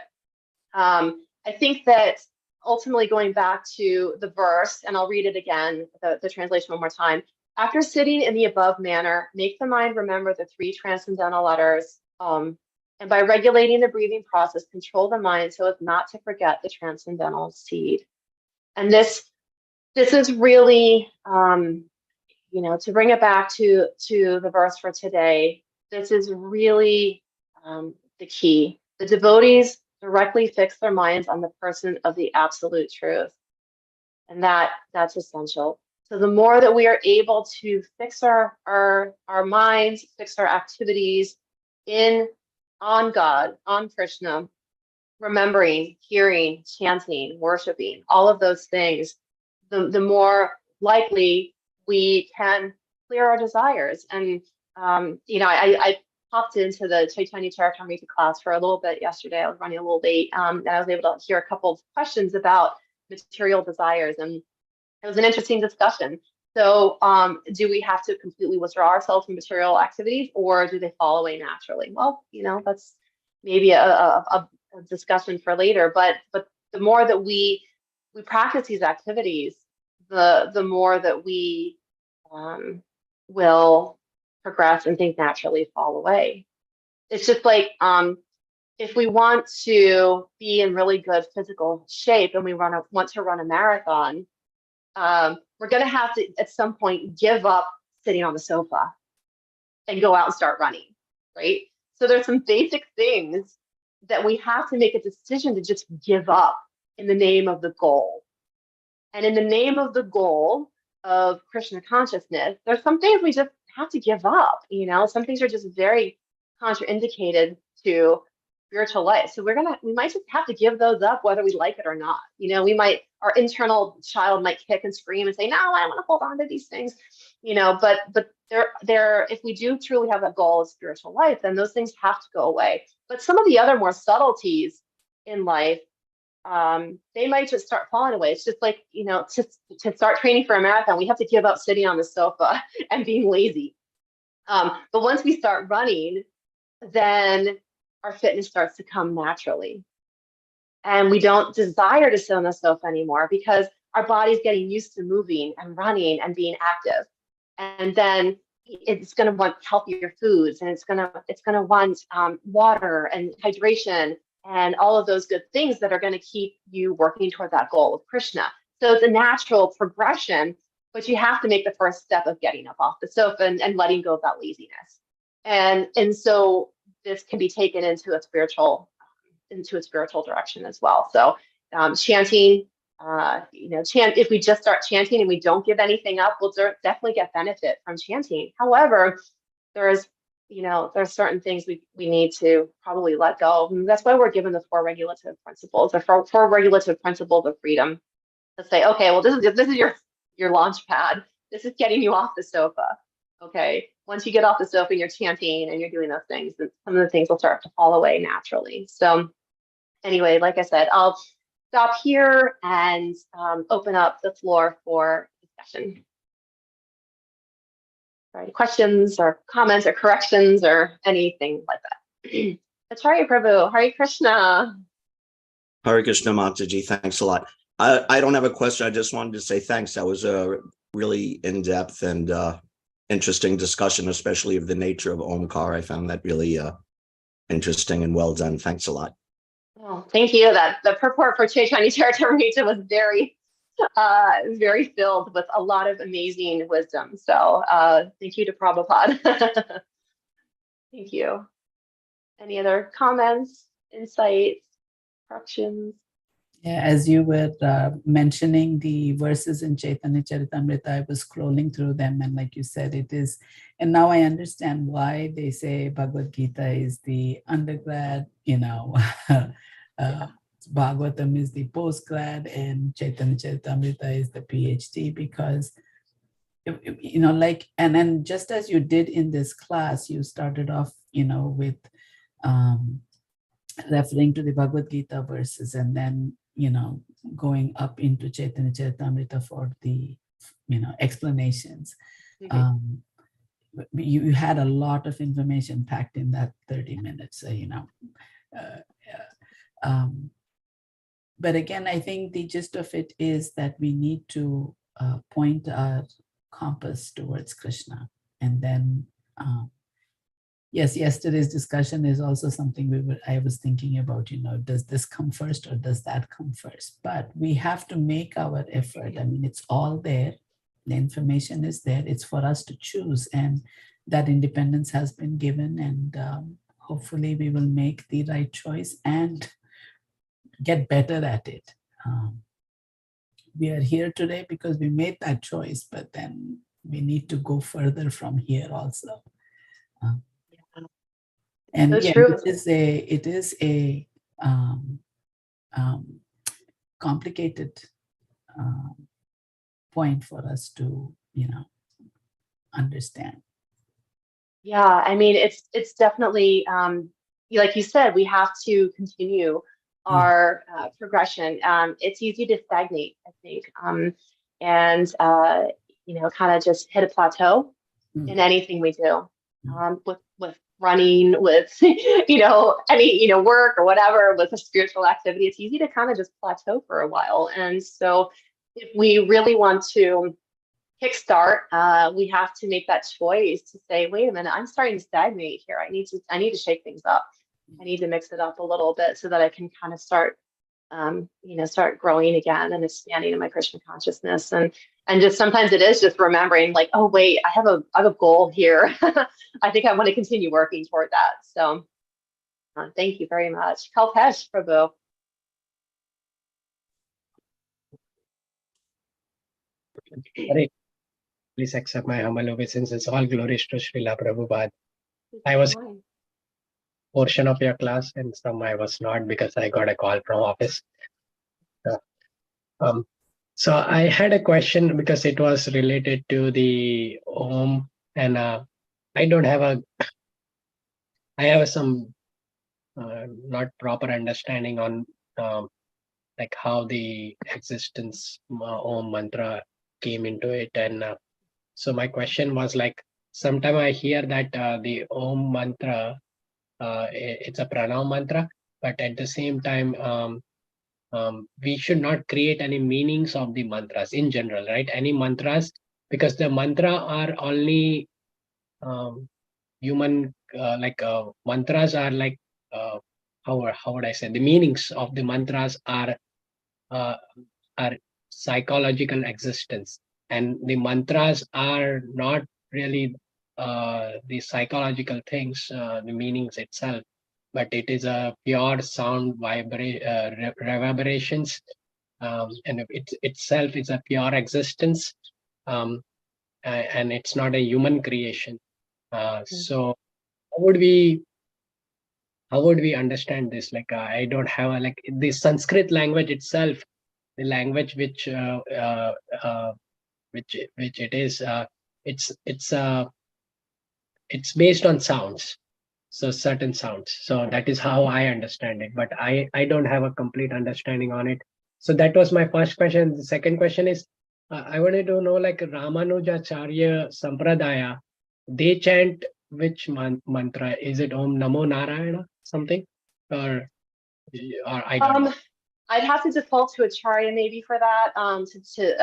I think that ultimately, going back to the verse, and I'll read it again, the translation one more time. After sitting in the above manner, make the mind remember the 3 transcendental letters, and by regulating the breathing process, control the mind so as not to forget the transcendental seed. And this is really, to bring it back to the verse for today, this is really the key. The devotees directly fix their minds on the person of the absolute truth. And that's essential. So the more that we are able to fix our minds, fix our activities on God, on Krishna, remembering, hearing, chanting, worshiping, all of those things, the more likely we can clear our desires. And I popped into the Chaitanya Charitamrita class for a little bit yesterday. I was running a little late, and I was able to hear a couple of questions about material desires, and it was an interesting discussion. So do we have to completely withdraw ourselves from material activities, or do they fall away naturally? Well, that's maybe a discussion for later, but the more that we practice these activities, the more that we will progress and things naturally fall away. It's just like if we want to be in really good physical shape and we want to run a marathon, we're going to have to at some point give up sitting on the sofa and go out and start running, right? So there's some basic things that we have to make a decision to just give up in the name of the goal. And in the name of the goal of Krishna consciousness, there's some things we just have to give up. Some things are just very contraindicated to spiritual life. So we might just have to give those up whether we like it or not. Our internal child might kick and scream and say, no, I don't want to hold on to these things, but they're if we do truly have that goal of spiritual life, then those things have to go away. But some of the other more subtleties in life, they might just start falling away. It's just like, to start training for a marathon, we have to give up sitting on the sofa and being lazy. But once we start running, then our fitness starts to come naturally. And we don't desire to sit on the sofa anymore because our body's getting used to moving and running and being active. And then it's going to want healthier foods, and it's going to want water and hydration and all of those good things that are going to keep you working toward that goal of Krishna. So it's a natural progression, but you have to make the first step of getting up off the sofa and letting go of that laziness. And so this can be taken into a spiritual direction as well. So chanting, if we just start chanting and we don't give anything up, we'll definitely get benefit from chanting. However, there's certain things we need to probably let go. And that's why we're given the 4 regulative principles, the four regulative principles of freedom, to say, okay, well, this is your launch pad. This is getting you off the sofa. Okay, once you get off the sofa and you're chanting and you're doing those things, then some of the things will start to fall away naturally. So anyway, like I said, I'll stop here and open up the floor for discussion. Right, questions or comments or corrections or anything like that. Acharya Prabhu, Hare Krishna. Hare Krishna, Mataji, thanks a lot. I don't have a question. I just wanted to say thanks. That was really in-depth and interesting discussion, especially of the nature of Omkar. I found that really interesting and well done. Thanks a lot. Oh, thank you. That the purport for Chaitanya Charitamrita was very filled with a lot of amazing wisdom. So thank you to Prabhupada. Thank you. Any other comments, insights, corrections? Yeah, as you were mentioning the verses in Chaitanya Charitamrita, I was scrolling through them, and like you said, it is, and now I understand why they say Bhagavad Gita is the undergrad, Bhagavatam is the postgrad, and Chaitanya Charitamrita is the PhD, because and then just as you did in this class, you started off, with referring to the Bhagavad Gita verses, and then going up into Chaitanya Charitamrita for the explanations. Mhm. You had a lot of information packed in that 30 minutes. But again, I think the gist of it is that we need to point our compass towards Krishna, and then yes, yesterday's discussion is also something I was thinking about, does this come first or does that come first? But we have to make our effort. I mean, it's all there. The information is there. It's for us to choose, and that independence has been given, and hopefully we will make the right choice and get better at it. We are here today because we made that choice, but then we need to go further from here also. And So yeah, true. it is a complicated point for us to, understand. Yeah, I mean, it's definitely, like you said, we have to continue our progression. It's easy to stagnate, I think, and kind of just hit a plateau in anything we do, with running, with any work or whatever, with a spiritual activity. It's easy to kind of just plateau for a while, and so if we really want to kickstart, we have to make that choice to say, wait a minute, I'm starting to stagnate here. I need to shake things up. I need to mix it up a little bit so that I can kind of start growing again and expanding in my Krishna consciousness. And just sometimes it is just remembering, like, oh wait, I have a goal here. I think I want to continue working toward that. So thank you very much. Kalpesh, Prabhu. Hare, please accept my humble obeisance. All glories to Srila Prabhupada. I was portion of your class, and some I was not because I got a call from office. So I had a question because it was related to the Om, and I have some not proper understanding on like how the existence Om mantra came into it, and so my question was like, sometime I hear that the Om mantra, it's a pranam mantra, but at the same time, we should not create any meanings of the mantras in general, right? Any mantras, because the mantra are only human, mantras are like, how would I say? The meanings of the mantras are psychological existence, and the mantras are not really the psychological things, the meanings itself, but it is a pure sound reverberations, and it itself is a pure existence, and it's not a human creation. So how would we understand this? Like, I don't have like the Sanskrit language itself, the language which it is, it's based on sounds, so certain sounds. So that is how I understand it, but I don't have a complete understanding on it. So that was my first question. The second question is, I wanted to know, like, Ramanujacharya Sampradaya, they chant which mantra? Is it Om Namo Narayana something, or I don't know? I'd have to default to Acharya maybe for that. I'm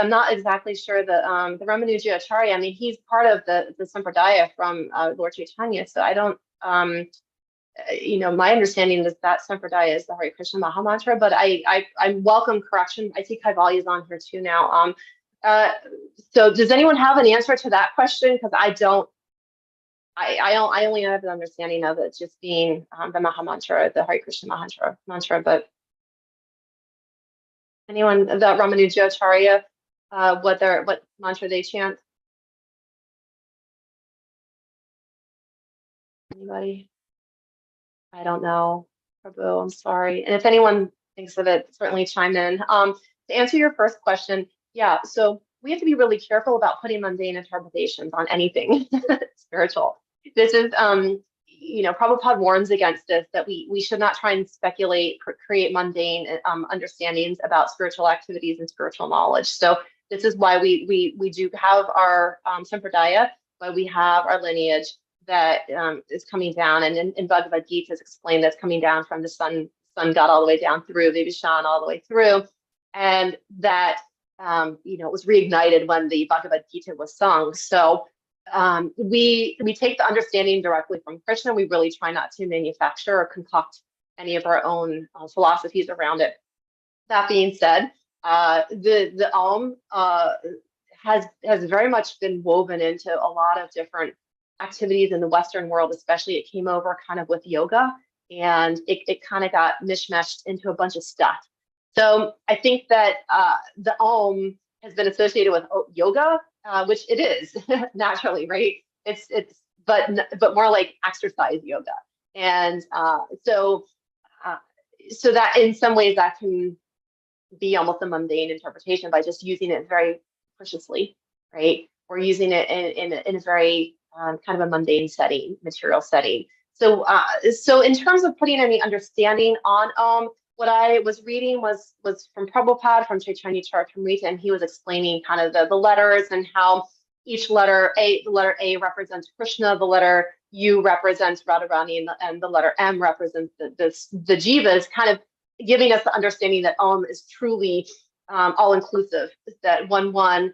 not exactly sure the Ramanuja Acharya. I mean, he's part of the Sampradaya from Lord Chaitanya, so I don't. My understanding is that Sampradaya is the Hare Krishna Mahamantra, but I welcome correction. I see Kaivalya is on here too now. So does anyone have an answer to that question? Because I don't. I only have an understanding of it just being the Mahamantra, the Hare Krishna mantra, but. Anyone that Ramanuja Acharya, what mantra they chant? Anybody? I don't know. Prabhu, I'm sorry. And if anyone thinks of it, certainly chime in. To answer your first question, yeah, so we have to be really careful about putting mundane interpretations on anything spiritual. This is Prabhupada warns against this, that we should not try and speculate, create mundane understandings about spiritual activities and spiritual knowledge. So this is why we do have our sampradaya, why we have our lineage that is coming down, and in Bhagavad Gita is explained that's coming down from the sun god all the way down through Vibhishan all the way through, and that it was reignited when the Bhagavad Gita was sung. So we take the understanding directly from Krishna. We really try not to manufacture or concoct any of our own philosophies around it. That being said, the Om has very much been woven into a lot of different activities in the Western world. Especially, it came over kind of with yoga, and it kind of got mishmashed into a bunch of stuff. So I think that the Om has been associated with yoga, which it is naturally, right? But more like exercise yoga, and so that in some ways that can be almost a mundane interpretation by just using it very preciously, right? Or using it in a very kind of a mundane setting, material setting. So in terms of putting any understanding on Om, what I was reading was from Prabhupada, from Chaitanya Charitamrita, and he was explaining kind of the letters and how each letter the letter A represents Krishna, the letter U represents Radharani, and the letter M represents the jivas, kind of giving us the understanding that Om is truly all-inclusive. That when one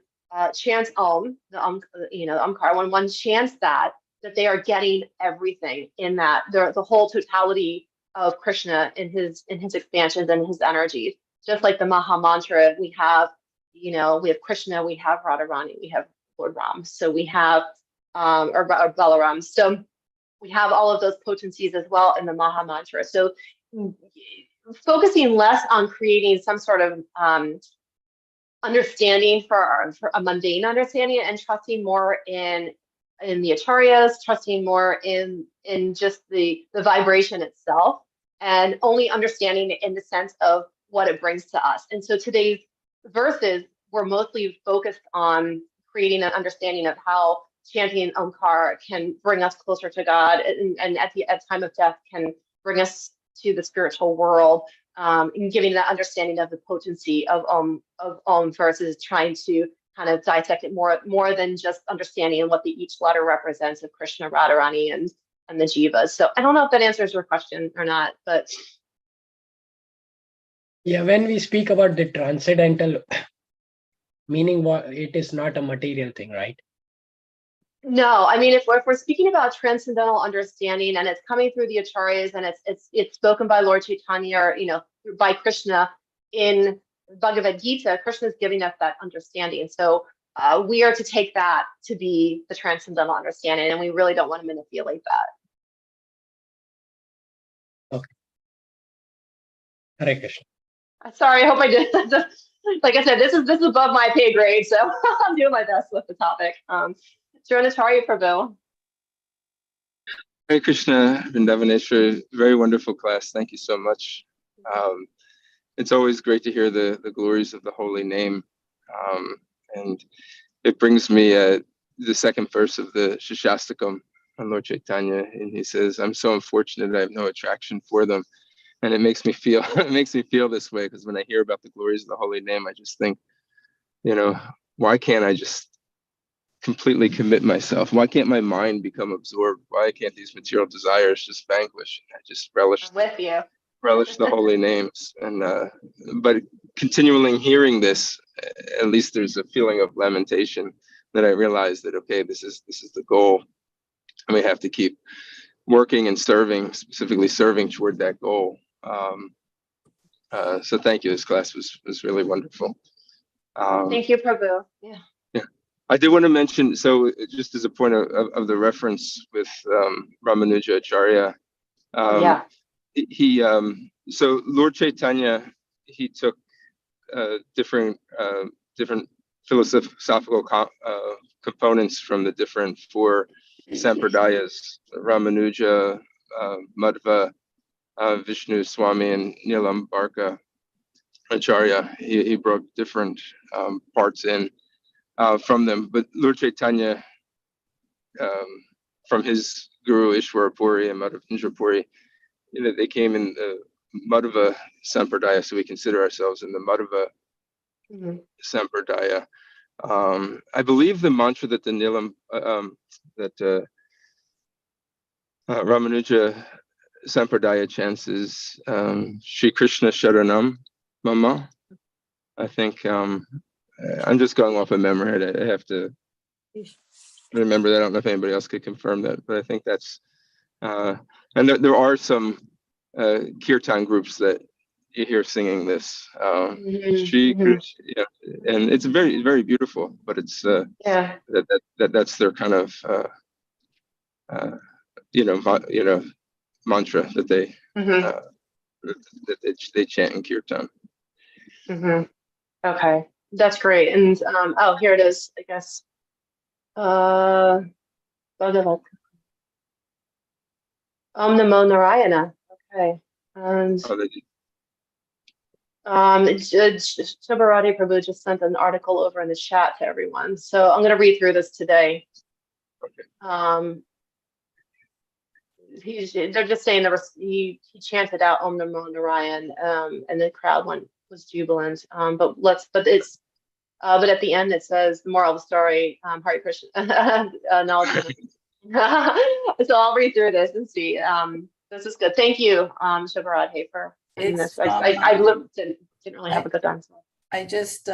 chants Om, the Omkar, when one chants that they are getting everything in that, the whole totality of Krishna in his expansions and his energies. Just like the Maha Mantra, we have Krishna, we have Radharani, we have Lord Ram, so we have or Balaram. So we have all of those potencies as well in the Maha Mantra. So focusing less on creating some sort of understanding for a mundane understanding, and trusting more in the acharyas, trusting more in just the vibration itself, and only understanding it in the sense of what it brings to us. And so today's verses were mostly focused on creating an understanding of how chanting Omkar can bring us closer to God, and at time of death can bring us to the spiritual world, and giving that understanding of the potency of Om versus trying to kind of dissect it more than just understanding what each letter represents of Krishna, Radharani, and the jivas. So I don't know if that answers your question or not, but yeah, when we speak about the transcendental meaning, it is not a material thing, right? no, I mean, if we're speaking about transcendental understanding, and it's coming through the acharyas, and it's spoken by Lord Chaitanya, or by Krishna in Bhagavad Gita, Krishna is giving us that understanding. So we are to take that to be the transcendental understanding, and we really don't want to manipulate that. Okay. Hare Krishna. Sorry, I hope I did. Like I said, this is above my pay grade, so I'm doing my best with the topic. Dronacharya Prabhu. Hare Krishna, Vrindavaneswari, very wonderful class. Thank you so much. It's always great to hear the glories of the holy name. And it brings me the second verse of the Shashastakam on Lord Chaitanya. And he says, I'm so unfortunate I have no attraction for them. And it makes me feel this way, because when I hear about the glories of the holy name, I just think, why can't I just completely commit myself? Why can't my mind become absorbed? Why can't these material desires just vanquish and I just relish I'm with you. relish the holy names. And but continually hearing this, at least there's a feeling of lamentation that I realized that, okay, this is the goal, and we have to keep working and serving, specifically serving toward that goal. So thank you. This class was really wonderful. Thank you, Prabhu. Yeah. I did want to mention, so just as a point of the reference with Ramanuja Acharya, Yeah. he so Lord Chaitanya, he took different philosophical components from the different four sampradayas: Ramanuja, Madhva, Vishnu Swami, and Nilam Barka Acharya. He brought different parts in from them, but Lord Chaitanya, from his guru Ishwara Puri and Madhavendra Puri, they came in the Madhva Sampradaya, so we consider ourselves in the Madhva Sampradaya. I believe the mantra that the Nilam, Ramanuja Sampradaya chants is Shri Krishna Sharanam Mama. I think I'm just going off of memory. I have to remember that. I don't know if anybody else could confirm that, but I think that's and there are some kirtan groups that you hear singing this. Shri Krishna, yeah, and it's very, very beautiful. But it's that's their kind of mantra that they that they chant in kirtan. Okay, that's great. And oh, here it is. I guess. Bhagavat. Om Namo Narayana. Okay, and Subharati Prabhu just sent an article over in the chat to everyone, so I'm going to read through this today. Okay. They're just saying he chanted out Om Namo Narayan, and the crowd was jubilant. But at the end it says the moral of the story, Hare Krishna, knowledge. So I'll read through this and see. This is good. Thank you, Subharati, for reading this. I didn't really have a good answer. I just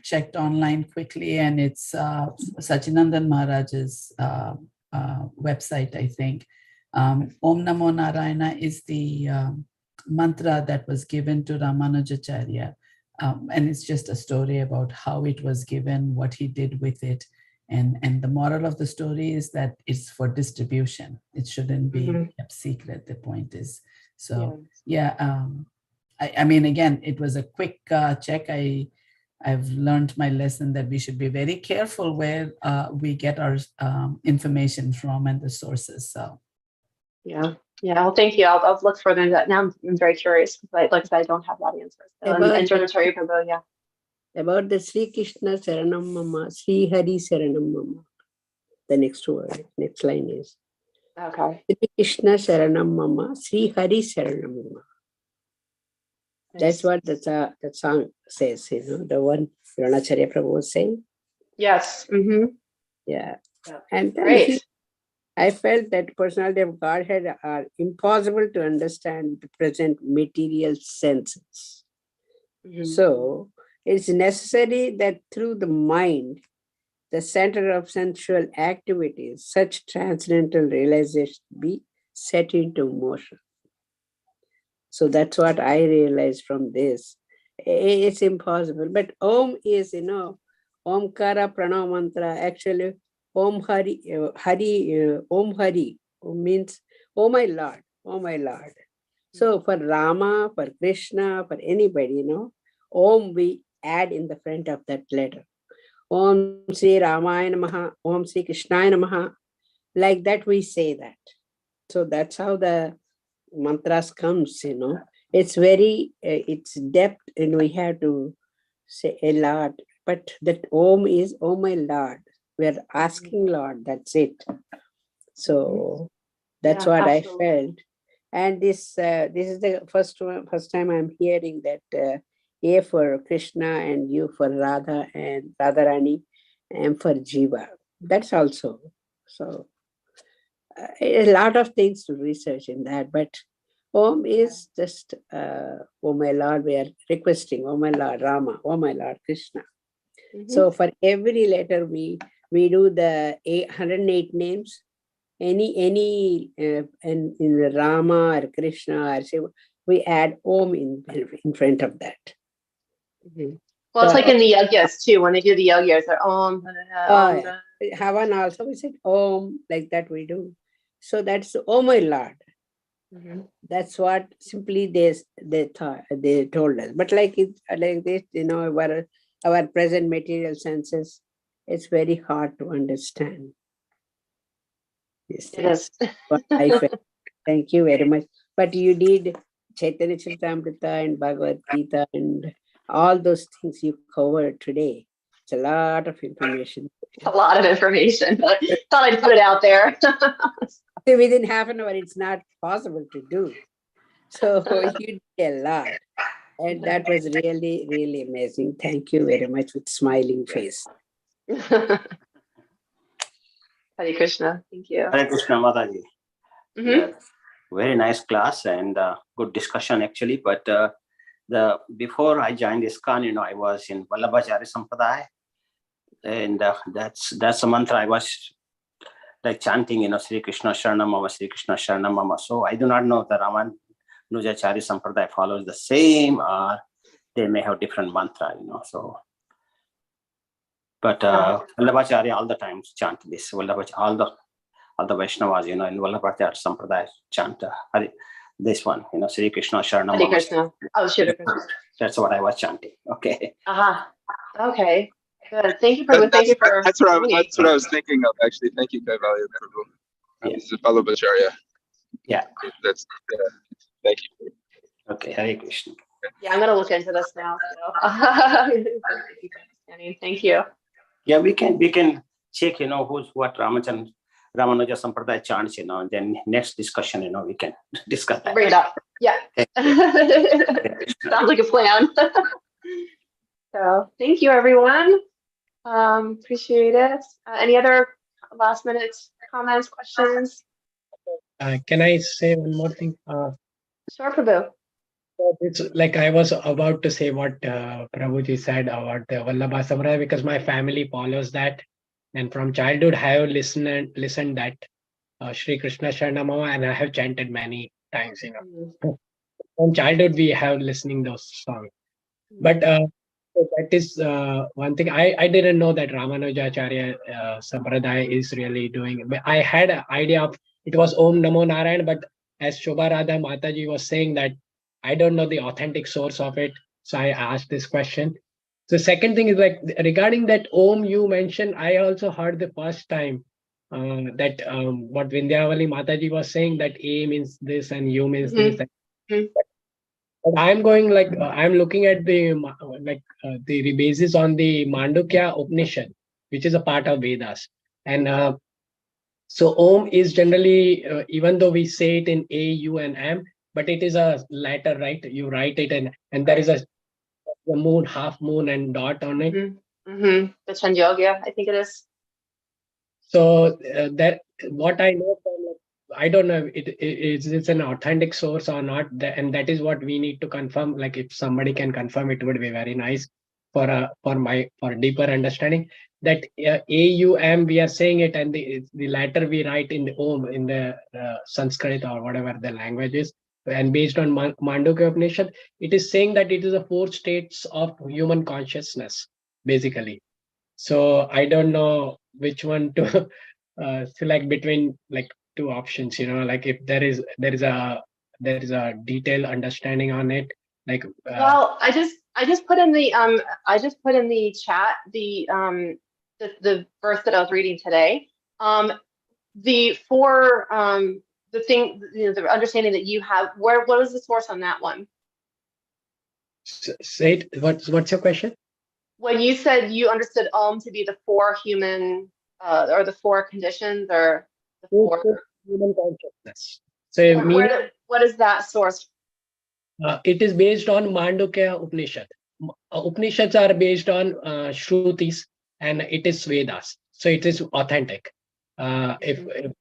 checked online quickly, and it's Sachinandan Maharaj's website, I think. Om Namo Narayana is the mantra that was given to Ramanujacharya. And it's just a story about how it was given, what he did with it. And the moral of the story is that it's for distribution. It shouldn't be kept secret, the point is. So, I mean, again, it was a quick check. I've learned my lesson that we should be very careful where we get our information from and the sources. So, yeah. Well, thank you. I'll look further into that. Now I'm very curious because, like I said, I don't have that answer. So, and Jonathan Prabhu, yeah. About the Sri Krishna Saranam Mama, Sri Hari Saranam Mama. The next line is. Okay. Sri Krishna Saranam Mama, Sri Hari Saranam Mama. That's what that song says, the one Dronacharya Prabhu was saying. Yes. Yeah. And then I felt that personality of Godhead are impossible to understand the present material senses. So it's necessary that through the mind, the center of sensual activities, such transcendental realization be set into motion. So that's what I realized from this. It's impossible. But Om is, Omkara Pranava Mantra, actually, Om Hari, Om Hari, Om means, oh my Lord, oh my Lord. So for Rama, for Krishna, for anybody, Om we add in the front of that letter. Om Sri Ramaya Namaha, Om Sri Krishnaya Namaha. Like that we say that. So that's how the mantras comes, It's very, it's depth, and we have to say a lot. But that Om is, oh my Lord. We're asking Lord, that's it. So that's what absolutely. I felt. And this is the first time I'm hearing that A for Krishna and U for Radha and Radharani, and for Jiva. That's also. So a lot of things to research in that. But Om is just, oh my Lord, we are requesting, oh my Lord Rama, oh my Lord Krishna. So for every letter, we do the 108 names. Any in the Rama or Krishna or Shiva, we add Om in front of that. Well, it's like in the yagyas too. When they do the yagyas, they're Om. Havan also, we said Om, like that we do. So that's, oh my Lord. That's what simply they told us. But like this, our present material senses, it's very hard to understand. Yes, It is. what I felt. Thank you very much. But you did Chaitanya Charitamrita and Bhagavad Gita and all those things you covered today. It's a lot of information. A lot of information, but thought I'd put it out there. Within half an hour, it's not possible to do. So you did a lot. And that was really, really amazing. Thank you very much with smiling face. Hare Krishna. Thank you. Hare Krishna Mataji. Yeah, very nice class and good discussion actually. But before I joined ISKCON, I was in Vallabhacharya Sampradaya, and that's a mantra I was like chanting, Sri Krishna Sharanam Mama, Sri Krishna Sharanam Mama. So I do not know if the Ramanujacharya Sampradaya follows the same, or they may have different mantra, So, but Vallabhacharya all the time chant this. Vallabhacharya, all the Vaishnavas, in Vallabhacharya Sampradaya chant this one, Sri Krishna Sharanam Mama. Hare Krishna. Oh, Shri Krishna. That's what I was chanting. Okay. Okay. Good. Thank you for. That's what I was thinking of actually. Thank you, Kaivalya Prabhu. This is Vallabhacharya. Yeah. That's thank you. Okay. Hare Krishna. Yeah, I'm gonna look into this now. So. Thank you. Yeah, we can check, who's what Ramanuja Sampradaya chants, and then next discussion, we can discuss that. Bring it up. Yeah. Sounds like a plan. So thank you, everyone. Appreciate it. Any other last minute comments, questions? Can I say one more thing? Sure, Prabhu. It's like I was about to say what Prabhuji said about the Vallabha Sampradaya, because my family follows that, and from childhood I have listened that Sri Krishna Sharanam Mama, and I have chanted many times. From childhood we have listening those songs. But so that is one thing. I didn't know that Ramanujacharya Sampradaya is really doing. I had an idea of it was Om Namo Narayan, but as Shobha Radha Mataji was saying that I don't know the authentic source of it, so I asked this question. The second thing is like regarding that Om you mentioned, I also heard the first time that what Vindhyavali Mataji was saying, that A means this and U means this. But I'm going like I'm looking at the basis on the Mandukya Upanishad, which is a part of Vedas, and so Om is generally even though we say it in A, U, and M, but it is a letter, right? You write it, and there is a moon, half moon, and dot on it. The Chandogya, I think it is. So that what I know from, I don't know if it's an authentic source or not, and that is what we need to confirm. Like if somebody can confirm, it would be very nice for deeper understanding. That AUM we are saying it, and the letter we write in the Om in the Sanskrit or whatever the language is, and based on Mandukya Upanishad, it is saying that it is the 4 states of human consciousness, basically. So I don't know which one to select between like 2 options, like if there is a detailed understanding on it, like well, I just put in the chat the verse that I was reading today. The thing, the understanding that you have, what is the source on that one? Say it. What's your question? When you said you understood Om to be the 4 human or the 4 conditions, or the 4 human consciousness. So what is that source? It is based on Mandukya Upanishad. Upanishads are based on Shrutis, and it is Vedas. So it is authentic. If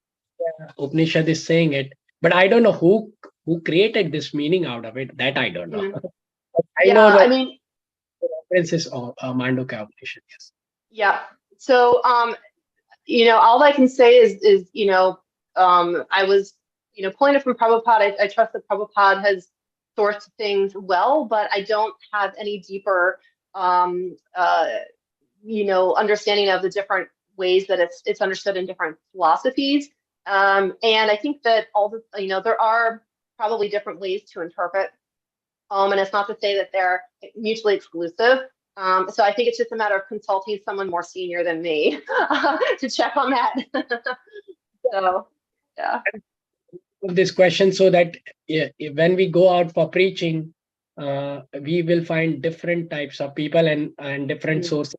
Upanishad is saying it, but I don't know who who created this meaning out of it, that I don't know. Mhm. I know that I mean, the reference is Manduka Upanishad. Yes. yeah. So, all I can say is, I was, pulling it from Prabhupada. I trust that Prabhupada has sourced things well, but I don't have any deeper, understanding of the different ways that it's understood in different philosophies. And I think that there are probably different ways to interpret, and it's not to say that they're mutually exclusive. So I think it's just a matter of consulting someone more senior than me to check on that. So, yeah. This question so that when we go out for preaching, we will find different types of people and different sources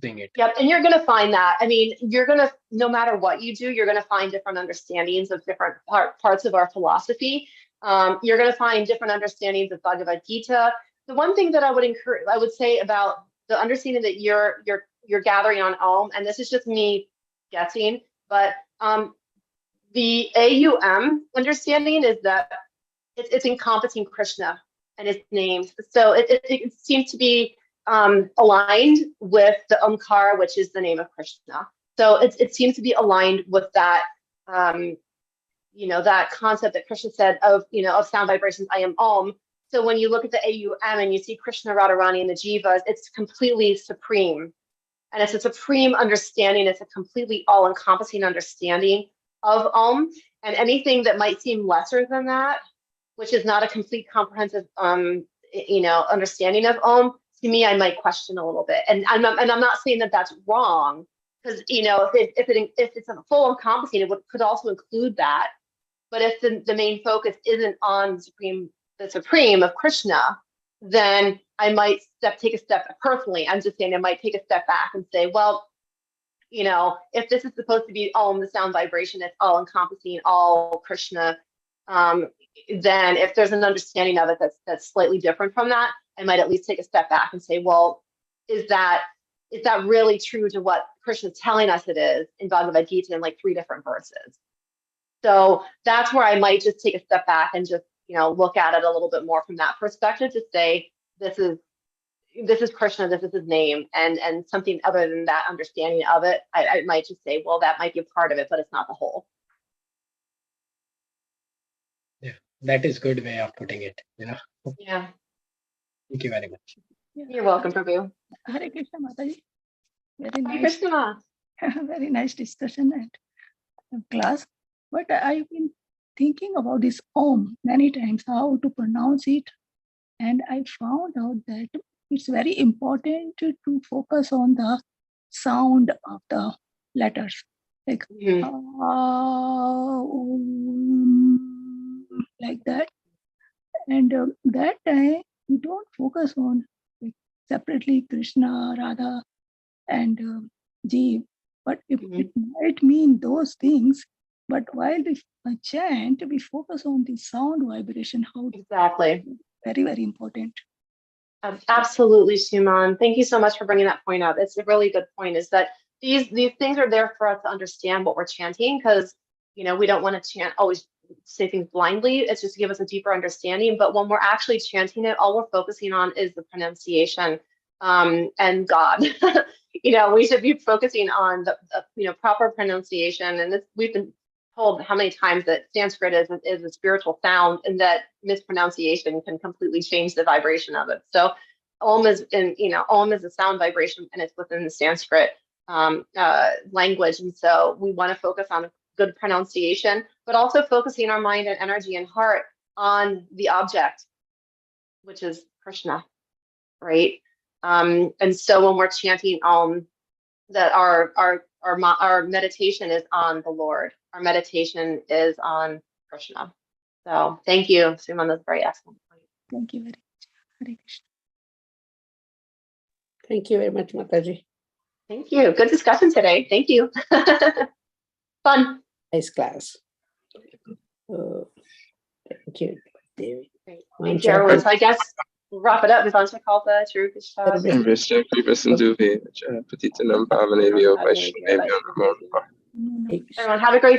using it. Yep, and you're going to find that. I mean, no matter what you do, you're going to find different understandings of different parts of our philosophy. You're going to find different understandings of Bhagavad Gita. The one thing that I would say about the understanding that you're gathering on Om, and this is just me guessing, but the AUM understanding is that it's encompassing Krishna and his names. So it seems to be aligned with the Omkara, which is the name of Krishna. So it seems to be aligned with that, that concept that Krishna said of sound vibrations, I am Om. So when you look at the AUM and you see Krishna, Radharani, and the Jivas, it's completely supreme. And it's a supreme understanding. It's a completely all-encompassing understanding of Om. And anything that might seem lesser than that, which is not a complete comprehensive, understanding of Om, to me, I might question a little bit. And I'm not saying that that's wrong, because if it's a full encompassing, it could also include that. But if the main focus isn't on the supreme of Krishna, then I might take a step. Personally, I'm just saying I might take a step back and say, well, if this is supposed to be Om, the sound vibration, it's all encompassing, all Krishna. Then if there's an understanding of it that's slightly different from that, I might at least take a step back and say, well, is that really true to what Krishna's telling us it is in Bhagavad Gita in like 3 different verses? So that's where I might just take a step back and just, look at it a little bit more from that perspective to say, this is Krishna, this is his name, and something other than that understanding of it, I might just say, well, that might be a part of it, but it's not the whole. Yeah, that is good way of putting it, Yeah. Thank you very much. You're welcome, Prabhu. Hare Krishna Mataji. Very Hare nice. Krishna. Very nice discussion and class. But I've been thinking about this Om many times, how to pronounce it. And I found out that it's very important to focus on the sound of the letters. Like, like that. And that time, we don't focus on separately Krishna, Radha, and Jeev. But it might mean those things. But while we chant, we focus on the sound vibration. How exactly. Very, very important. Absolutely, Suman. Thank you so much for bringing that point up. It's a really good point, is that these things are there for us to understand what we're chanting, because, we don't want to always say things blindly. It's just to give us a deeper understanding. But when we're actually chanting it, all we're focusing on is the pronunciation and God. We should be focusing on the proper pronunciation. And we've been told how many times that Sanskrit is a spiritual sound, and that mispronunciation can completely change the vibration of it. So Om is Om is a sound vibration, and it's within the Sanskrit language. And so we want to focus on good pronunciation, but also focusing our mind and energy and heart on the object, which is Krishna, right? And so when we're chanting Om, that our meditation is on the Lord. Our meditation is on Krishna. So thank you, Suman. That's very excellent. Thank you very much. Hare Krishna. Thank you very much, Mataji. Thank you. Good discussion today. Thank you. Fun. Nice class. Thank you, Devi. Great. Thank you, everyone. So I guess we'll wrap it up. Vivanta Kalpa, Chiruk Vishnu, Kripasinduvi, Patitanam Pavanevio, Vaishnavi, Everyone, have a great